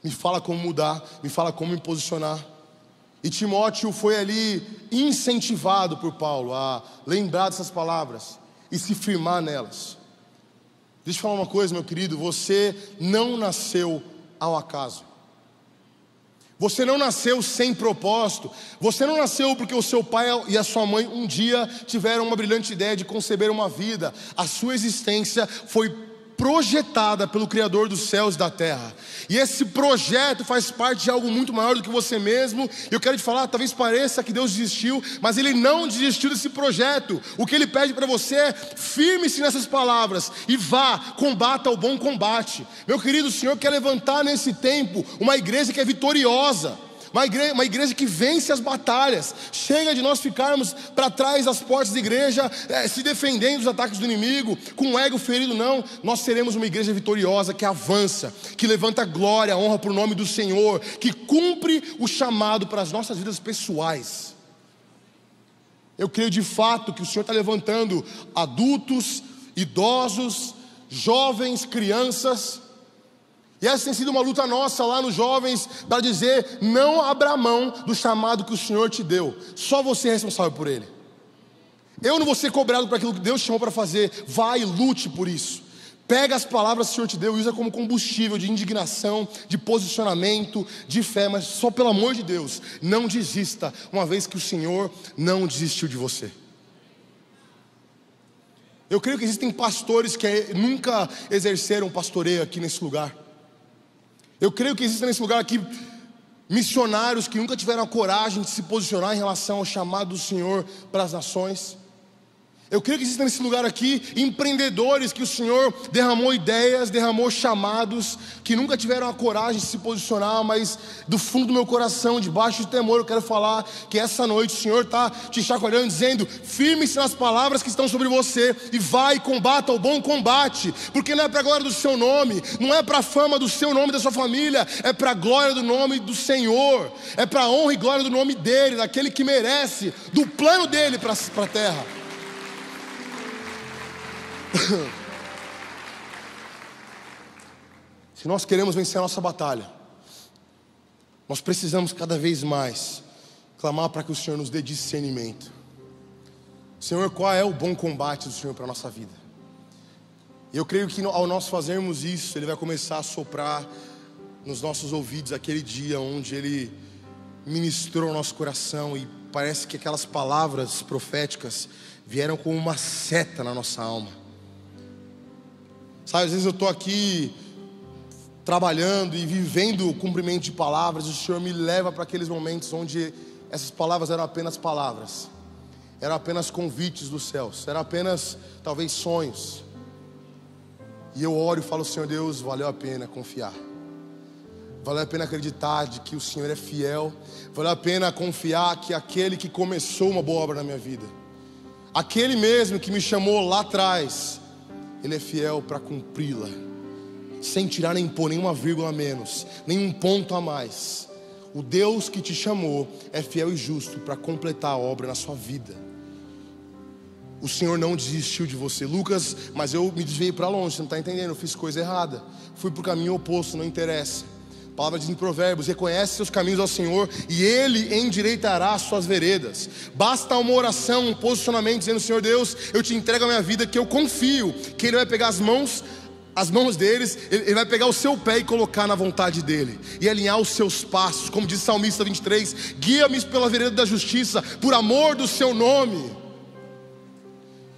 Me fala como mudar, me fala como me posicionar. E Timóteo foi ali incentivado por Paulo a lembrar dessas palavras e se firmar nelas. Deixa eu falar uma coisa, meu querido: você não nasceu ao acaso. Você não nasceu sem propósito. Você não nasceu porque o seu pai e a sua mãe um dia tiveram uma brilhante ideia de conceber uma vida. A sua existência foi projetada pelo Criador dos céus e da terra. E esse projeto faz parte de algo muito maior do que você mesmo. Eu quero te falar, talvez pareça que Deus desistiu, mas Ele não desistiu desse projeto. O que Ele pede para você é: firme-se nessas palavras e vá, combata o bom combate. Meu querido, o Senhor quer levantar nesse tempo uma igreja que é vitoriosa, uma igreja que vence as batalhas. Chega de nós ficarmos para trás das portas da igreja, se defendendo dos ataques do inimigo, com o ego ferido. Não, nós seremos uma igreja vitoriosa, que avança, que levanta glória, honra para o nome do Senhor, que cumpre o chamado para as nossas vidas pessoais. Eu creio de fato que o Senhor está levantando adultos, idosos, jovens, crianças. E essa tem sido uma luta nossa lá nos jovens, para dizer: não abra mão do chamado que o Senhor te deu. Só você é responsável por ele. Eu não vou ser cobrado por aquilo que Deus te chamou para fazer. Vai e lute por isso. Pega as palavras que o Senhor te deu e usa como combustível de indignação, de posicionamento, de fé. Mas só pelo amor de Deus, não desista, uma vez que o Senhor não desistiu de você. Eu creio que existem pastores que nunca exerceram pastoreio aqui nesse lugar. Eu creio que existem nesse lugar aqui missionários que nunca tiveram a coragem de se posicionar em relação ao chamado do Senhor para as nações. Eu creio que existem nesse lugar aqui empreendedores que o Senhor derramou ideias, derramou chamados, que nunca tiveram a coragem de se posicionar, mas do fundo do meu coração, debaixo de temor, eu quero falar que essa noite o Senhor está te chacoalhando, dizendo: firme-se nas palavras que estão sobre você e vai e combata o bom combate, porque não é para a glória do seu nome, não é para a fama do seu nome e da sua família, é para a glória do nome do Senhor, é para a honra e glória do nome dEle, daquele que merece, do plano dEle para a terra. Se nós queremos vencer a nossa batalha, nós precisamos cada vez mais clamar para que o Senhor nos dê discernimento. Senhor, qual é o bom combate do Senhor para a nossa vida? E eu creio que ao nós fazermos isso, Ele vai começar a soprar nos nossos ouvidos aquele dia onde Ele ministrou o nosso coração, e parece que aquelas palavras proféticas vieram como uma seta na nossa alma. Sabe, às vezes eu estou aqui trabalhando e vivendo o cumprimento de palavras, e o Senhor me leva para aqueles momentos onde essas palavras eram apenas palavras, eram apenas convites dos céus, eram apenas talvez sonhos. E eu oro e falo: Senhor Deus, valeu a pena confiar, valeu a pena acreditar de que o Senhor é fiel, valeu a pena confiar que aquele que começou uma boa obra na minha vida, aquele mesmo que me chamou lá atrás, Ele é fiel para cumpri-la, sem tirar nem pôr nenhuma vírgula a menos, nenhum ponto a mais. O Deus que te chamou é fiel e justo para completar a obra na sua vida. O Senhor não desistiu de você. Lucas, mas eu me desviei para longe, você não está entendendo, eu fiz coisa errada, fui para o caminho oposto, não interessa. A palavra diz em Provérbios: reconhece seus caminhos ao Senhor e Ele endireitará as suas veredas. Basta uma oração, um posicionamento dizendo: Senhor Deus, eu te entrego a minha vida, que eu confio que Ele vai pegar as mãos deles, Ele vai pegar o seu pé e colocar na vontade dEle, e alinhar os seus passos, como diz o Salmista 23, guia-me pela vereda da justiça, por amor do seu nome.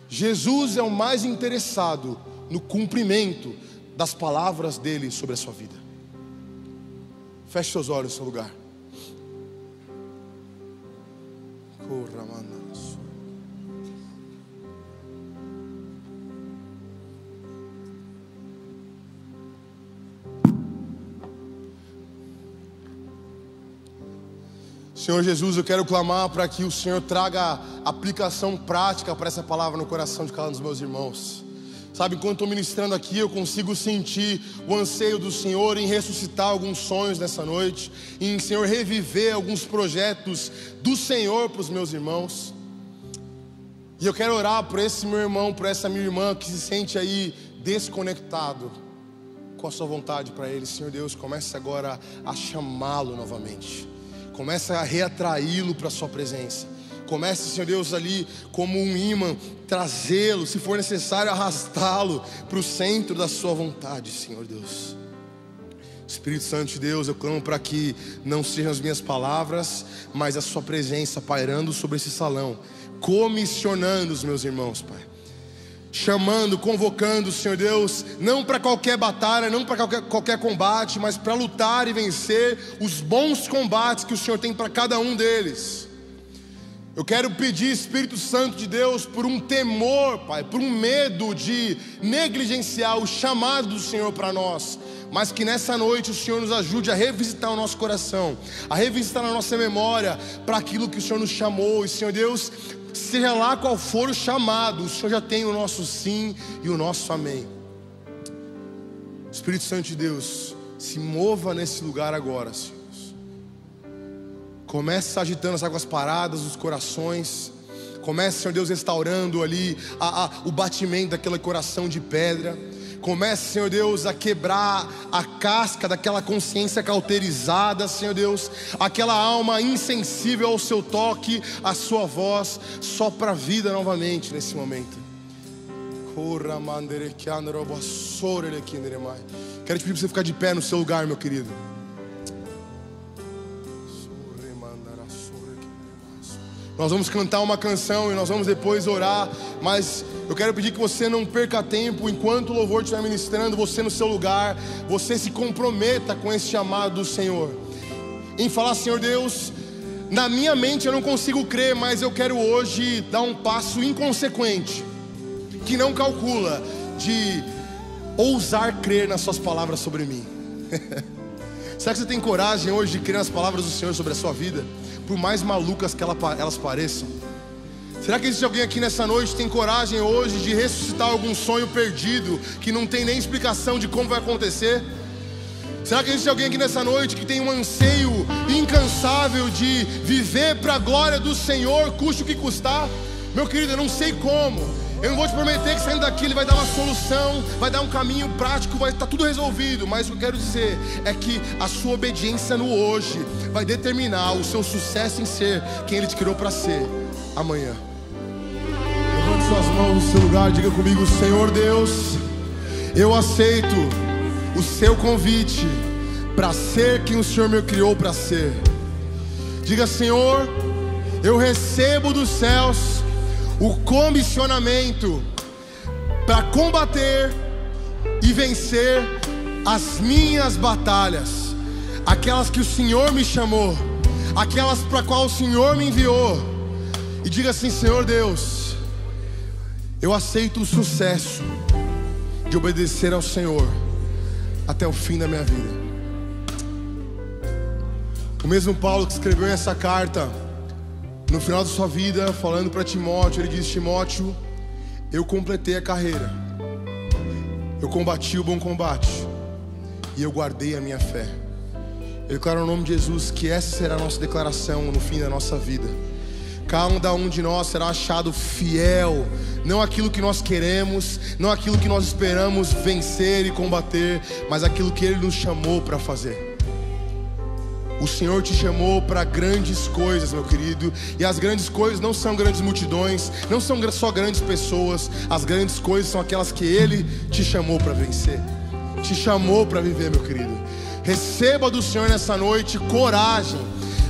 Jesus é o mais interessado no cumprimento das palavras dEle sobre a sua vida. Feche seus olhos no seu lugar. Senhor Jesus, eu quero clamar para que o Senhor traga aplicação prática para essa palavra no coração de cada um dos meus irmãos. Sabe, enquanto estou ministrando aqui, eu consigo sentir o anseio do Senhor em ressuscitar alguns sonhos nessa noite, em, Senhor, reviver alguns projetos do Senhor para os meus irmãos. E eu quero orar por esse meu irmão, por essa minha irmã que se sente aí desconectado com a sua vontade para ele. Senhor Deus, comece agora a chamá-lo novamente, comece a reatraí-lo para a sua presença. Comece, Senhor Deus, ali como um imã, trazê-lo, se for necessário, arrastá-lo para o centro da sua vontade, Senhor Deus. Espírito Santo de Deus, eu clamo para que não sejam as minhas palavras, mas a sua presença pairando sobre esse salão, comissionando os meus irmãos, Pai. chamando, convocando, Senhor Deus, não para qualquer batalha, não para qualquer combate, mas para lutar e vencer os bons combates que o Senhor tem para cada um deles. Eu quero pedir, Espírito Santo de Deus, por um temor, Pai, por um medo de negligenciar o chamado do Senhor para nós, mas que nessa noite o Senhor nos ajude a revisitar o nosso coração, a revisitar a nossa memória para aquilo que o Senhor nos chamou. E Senhor Deus, seja lá qual for o chamado, o Senhor já tem o nosso sim e o nosso amém. Espírito Santo de Deus, se mova nesse lugar agora, Senhor. Comece agitando as águas paradas dos corações. Comece, Senhor Deus, restaurando ali o batimento daquele coração de pedra. Comece, Senhor Deus, a quebrar a casca daquela consciência cauterizada, Senhor Deus. Aquela alma insensível ao seu toque, à sua voz. Sopra a vida novamente nesse momento. Quero te pedir para você ficar de pé no seu lugar, meu querido. Nós vamos cantar uma canção e nós vamos depois orar, mas eu quero pedir que você não perca tempo. Enquanto o louvor estiver ministrando, você no seu lugar, você se comprometa com esse chamado do Senhor, em falar: Senhor Deus, na minha mente eu não consigo crer, mas eu quero hoje dar um passo inconsequente, que não calcula, de ousar crer nas suas palavras sobre mim. Será que você tem coragem hoje de crer nas palavras do Senhor sobre a sua vida, por mais malucas que elas pareçam? Será que existe alguém aqui nessa noite que tem coragem hoje de ressuscitar algum sonho perdido, que não tem nem explicação de como vai acontecer? Será que existe alguém aqui nessa noite que tem um anseio incansável de viver para a glória do Senhor, custe o que custar? Meu querido, eu não sei como. Eu não vou te prometer que saindo daqui Ele vai dar uma solução, vai dar um caminho prático, vai estar tudo resolvido. Mas o que eu quero dizer é que a sua obediência no hoje vai determinar o seu sucesso em ser quem Ele te criou para ser amanhã. Levante suas mãos no seu lugar, diga comigo: Senhor Deus, eu aceito o seu convite para ser quem o Senhor me criou para ser. Diga: Senhor, eu recebo dos céus o comissionamento para combater e vencer as minhas batalhas, aquelas que o Senhor me chamou, aquelas para qual o Senhor me enviou. E diga assim: Senhor Deus, eu aceito o sucesso de obedecer ao Senhor até o fim da minha vida. O mesmo Paulo que escreveu essa carta, no final da sua vida, falando para Timóteo, ele diz: Timóteo, eu completei a carreira, eu combati o bom combate e eu guardei a minha fé. Eu declaro no nome de Jesus que essa será a nossa declaração no fim da nossa vida. Cada um de nós será achado fiel, não aquilo que nós queremos, não aquilo que nós esperamos vencer e combater, mas aquilo que Ele nos chamou para fazer. O Senhor te chamou para grandes coisas, meu querido. E as grandes coisas não são grandes multidões, não são só grandes pessoas. As grandes coisas são aquelas que Ele te chamou para vencer, te chamou para viver, meu querido. Receba do Senhor nessa noite coragem.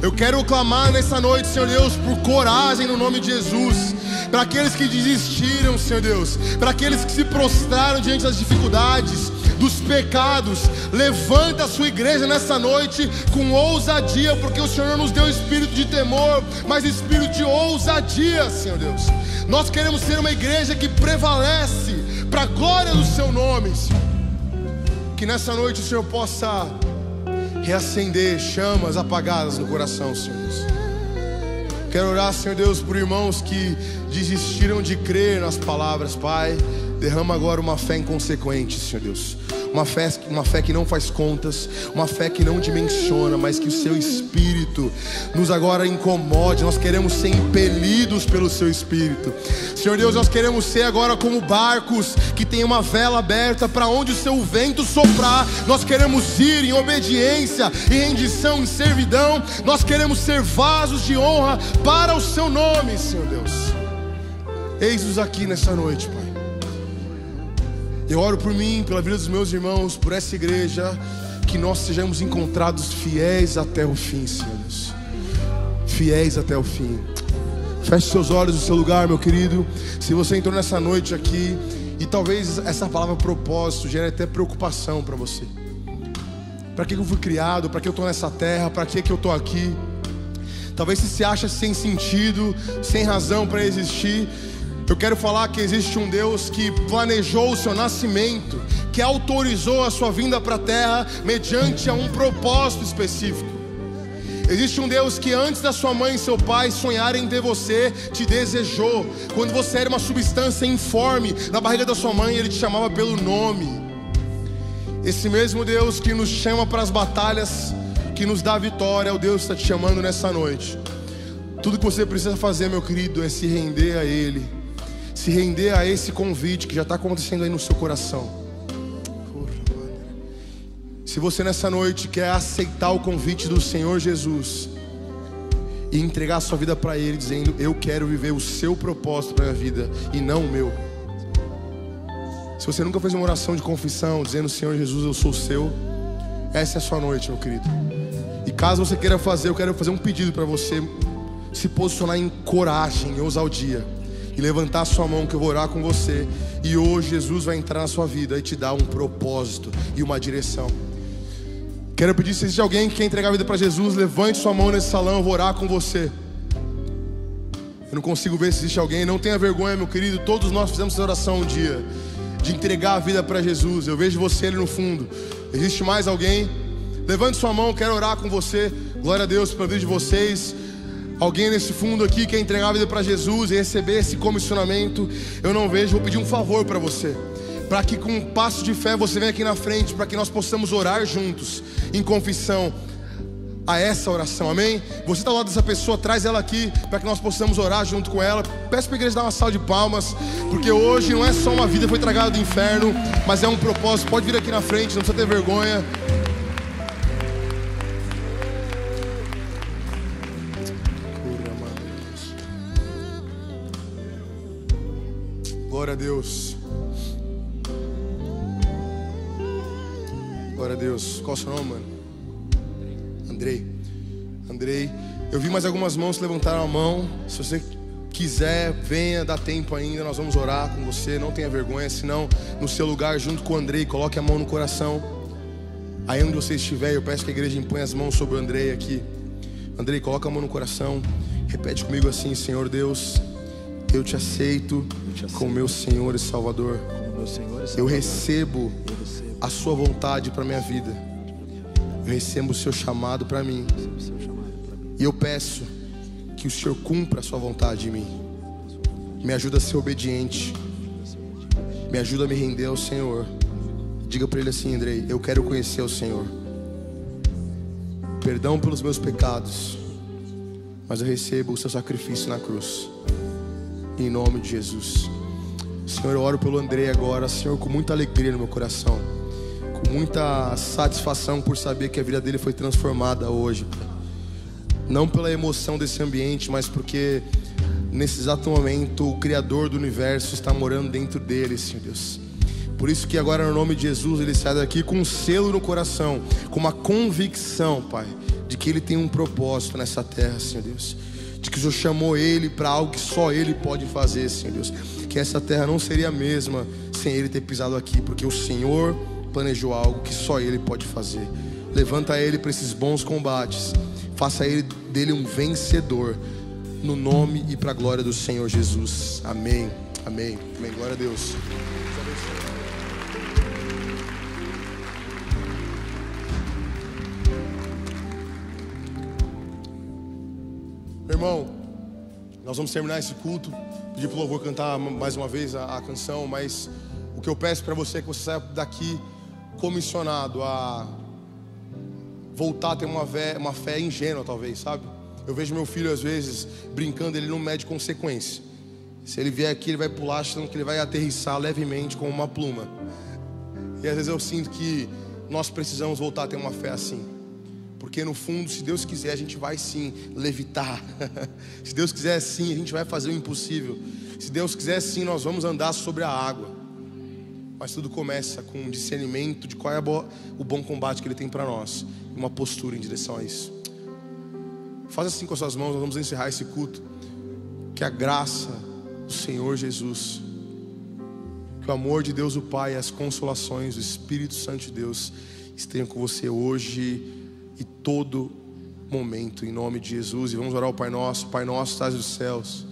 Eu quero clamar nessa noite, Senhor Deus, por coragem no nome de Jesus. Para aqueles que desistiram, Senhor Deus, para aqueles que se prostraram diante das dificuldades, dos pecados. Levanta a sua igreja nessa noite com ousadia, porque o Senhor nos deu espírito de temor, mas espírito de ousadia, Senhor Deus. Nós queremos ser uma igreja que prevalece para a glória do seu nome, Senhor. Que nessa noite o Senhor possa reacender chamas apagadas no coração, Senhor Deus. Quero orar, Senhor Deus, por irmãos que desistiram de crer nas palavras, Pai. Derrama agora uma fé inconsequente, Senhor Deus. Uma fé que não faz contas, uma fé que não dimensiona, mas que o seu Espírito nos agora incomode. Nós queremos ser impelidos pelo seu Espírito. Senhor Deus, nós queremos ser agora como barcos que tem uma vela aberta para onde o seu vento soprar. Nós queremos ir em obediência, em rendição, em servidão. Nós queremos ser vasos de honra para o seu nome, Senhor Deus. Eis-nos aqui nessa noite, Pai. Eu oro por mim, pela vida dos meus irmãos, por essa igreja, que nós sejamos encontrados fiéis até o fim, Senhor Deus. Fiéis até o fim. Feche seus olhos no seu lugar, meu querido. Se você entrou nessa noite aqui e talvez essa palavra propósito gere até preocupação para você. Para que eu fui criado? Para que eu estou nessa terra? Para que eu estou aqui? Talvez você se acha sem sentido, sem razão para existir. Eu quero falar que existe um Deus que planejou o seu nascimento, que autorizou a sua vinda para a terra mediante a um propósito específico. Existe um Deus que antes da sua mãe e seu pai sonharem em ter você, te desejou. Quando você era uma substância informe na barriga da sua mãe, Ele te chamava pelo nome. Esse mesmo Deus que nos chama para as batalhas, que nos dá vitória, é o Deus que está te chamando nessa noite. Tudo que você precisa fazer, meu querido, é se render a Ele, se render a esse convite que já está acontecendo aí no seu coração. Se você nessa noite quer aceitar o convite do Senhor Jesus e entregar a sua vida para Ele, dizendo: eu quero viver o seu propósito para a minha vida e não o meu. Se você nunca fez uma oração de confissão dizendo: Senhor Jesus, eu sou seu, essa é a sua noite, meu querido. E caso você queira fazer, eu quero fazer um pedido para você se posicionar em coragem, em ousadia, e levantar a sua mão, que eu vou orar com você. E hoje Jesus vai entrar na sua vida e te dar um propósito e uma direção. Quero pedir, se existe alguém que quer entregar a vida para Jesus, levante sua mão nesse salão, eu vou orar com você. Eu não consigo ver se existe alguém. Não tenha vergonha, meu querido. Todos nós fizemos essa oração um dia, de entregar a vida para Jesus. Eu vejo você ali no fundo. Existe mais alguém? Levante sua mão, quero orar com você. Glória a Deus pela vida de vocês. Alguém nesse fundo aqui quer entregar a vida para Jesus e receber esse comissionamento? Eu não vejo. Vou pedir um favor para você, para que com um passo de fé você venha aqui na frente, para que nós possamos orar juntos em confissão a essa oração, amém? Você está ao lado dessa pessoa, traz ela aqui para que nós possamos orar junto com ela. Peço para a igreja dar uma salva de palmas, porque hoje não é só uma vida que foi tragada do inferno, mas é um propósito. Pode vir aqui na frente, não precisa ter vergonha. Glória a Deus. Glória a Deus. Qual é o seu nome, mano? Andrei. Eu vi mais algumas mãos que levantaram a mão. Se você quiser, venha, dá tempo ainda. Nós vamos orar com você. Não tenha vergonha. Se não, no seu lugar, junto com o Andrei, coloque a mão no coração. Aí onde você estiver, eu peço que a igreja imponha as mãos sobre o Andrei aqui. Andrei, coloca a mão no coração. Repete comigo assim: Senhor Deus, eu te aceito como meu Senhor e Salvador. Eu recebo a sua vontade para minha vida. Eu recebo o seu chamado para mim. E eu peço que o Senhor cumpra a sua vontade em mim. Me ajuda a ser obediente. Me ajuda a me render ao Senhor. Diga para Ele assim: Andrei, eu quero conhecer o Senhor. Perdão pelos meus pecados, mas eu recebo o seu sacrifício na cruz. Em nome de Jesus. Senhor, eu oro pelo Andrei agora, Senhor, com muita alegria no meu coração, com muita satisfação por saber que a vida dele foi transformada hoje. Não pela emoção desse ambiente, mas porque nesse exato momento o Criador do universo está morando dentro dele, Senhor Deus. Por isso que agora, no nome de Jesus, ele sai daqui com um selo no coração, com uma convicção, Pai, de que ele tem um propósito nessa terra, Senhor Deus. De que o Senhor chamou ele para algo que só ele pode fazer, Senhor Deus. Que essa terra não seria a mesma sem ele ter pisado aqui, porque o Senhor planejou algo que só ele pode fazer. Levanta ele para esses bons combates. Faça dele um vencedor, no nome e para a glória do Senhor Jesus. Amém. Amém. Amém. Glória a Deus. Meu irmão, nós vamos terminar esse culto. Pedir para o louvor cantar mais uma vez a canção. Mas o que eu peço para você é que você saia daqui comissionado a voltar a ter uma fé ingênua, talvez, sabe? Eu vejo meu filho às vezes brincando, ele não mede consequência. Se ele vier aqui, ele vai pular achando que ele vai aterrissar levemente com uma pluma. E às vezes eu sinto que nós precisamos voltar a ter uma fé assim. Porque no fundo, se Deus quiser, a gente vai sim levitar. Se Deus quiser sim, a gente vai fazer o impossível. Se Deus quiser sim, nós vamos andar sobre a água. Mas tudo começa com um discernimento de qual é o bom combate que Ele tem para nós. E uma postura em direção a isso. Faz assim com as suas mãos, nós vamos encerrar esse culto. Que a graça do Senhor Jesus, que o amor de Deus o Pai e as consolações do Espírito Santo de Deus estejam com você hoje e todo momento, em nome de Jesus. E vamos orar ao Pai Nosso. Pai nosso, estás nos céus,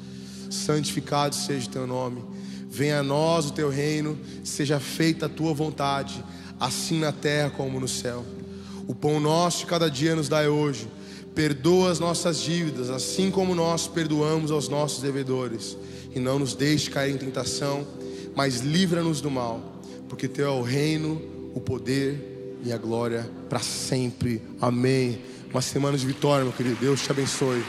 santificado seja o teu nome. Venha a nós o teu reino, seja feita a tua vontade, assim na terra como no céu. O pão nosso de cada dia nos dai hoje. Perdoa as nossas dívidas, assim como nós perdoamos aos nossos devedores. E não nos deixe cair em tentação, mas livra-nos do mal, porque teu é o reino, o poder e a glória para sempre. Amém. Uma semana de vitória, meu querido. Deus te abençoe.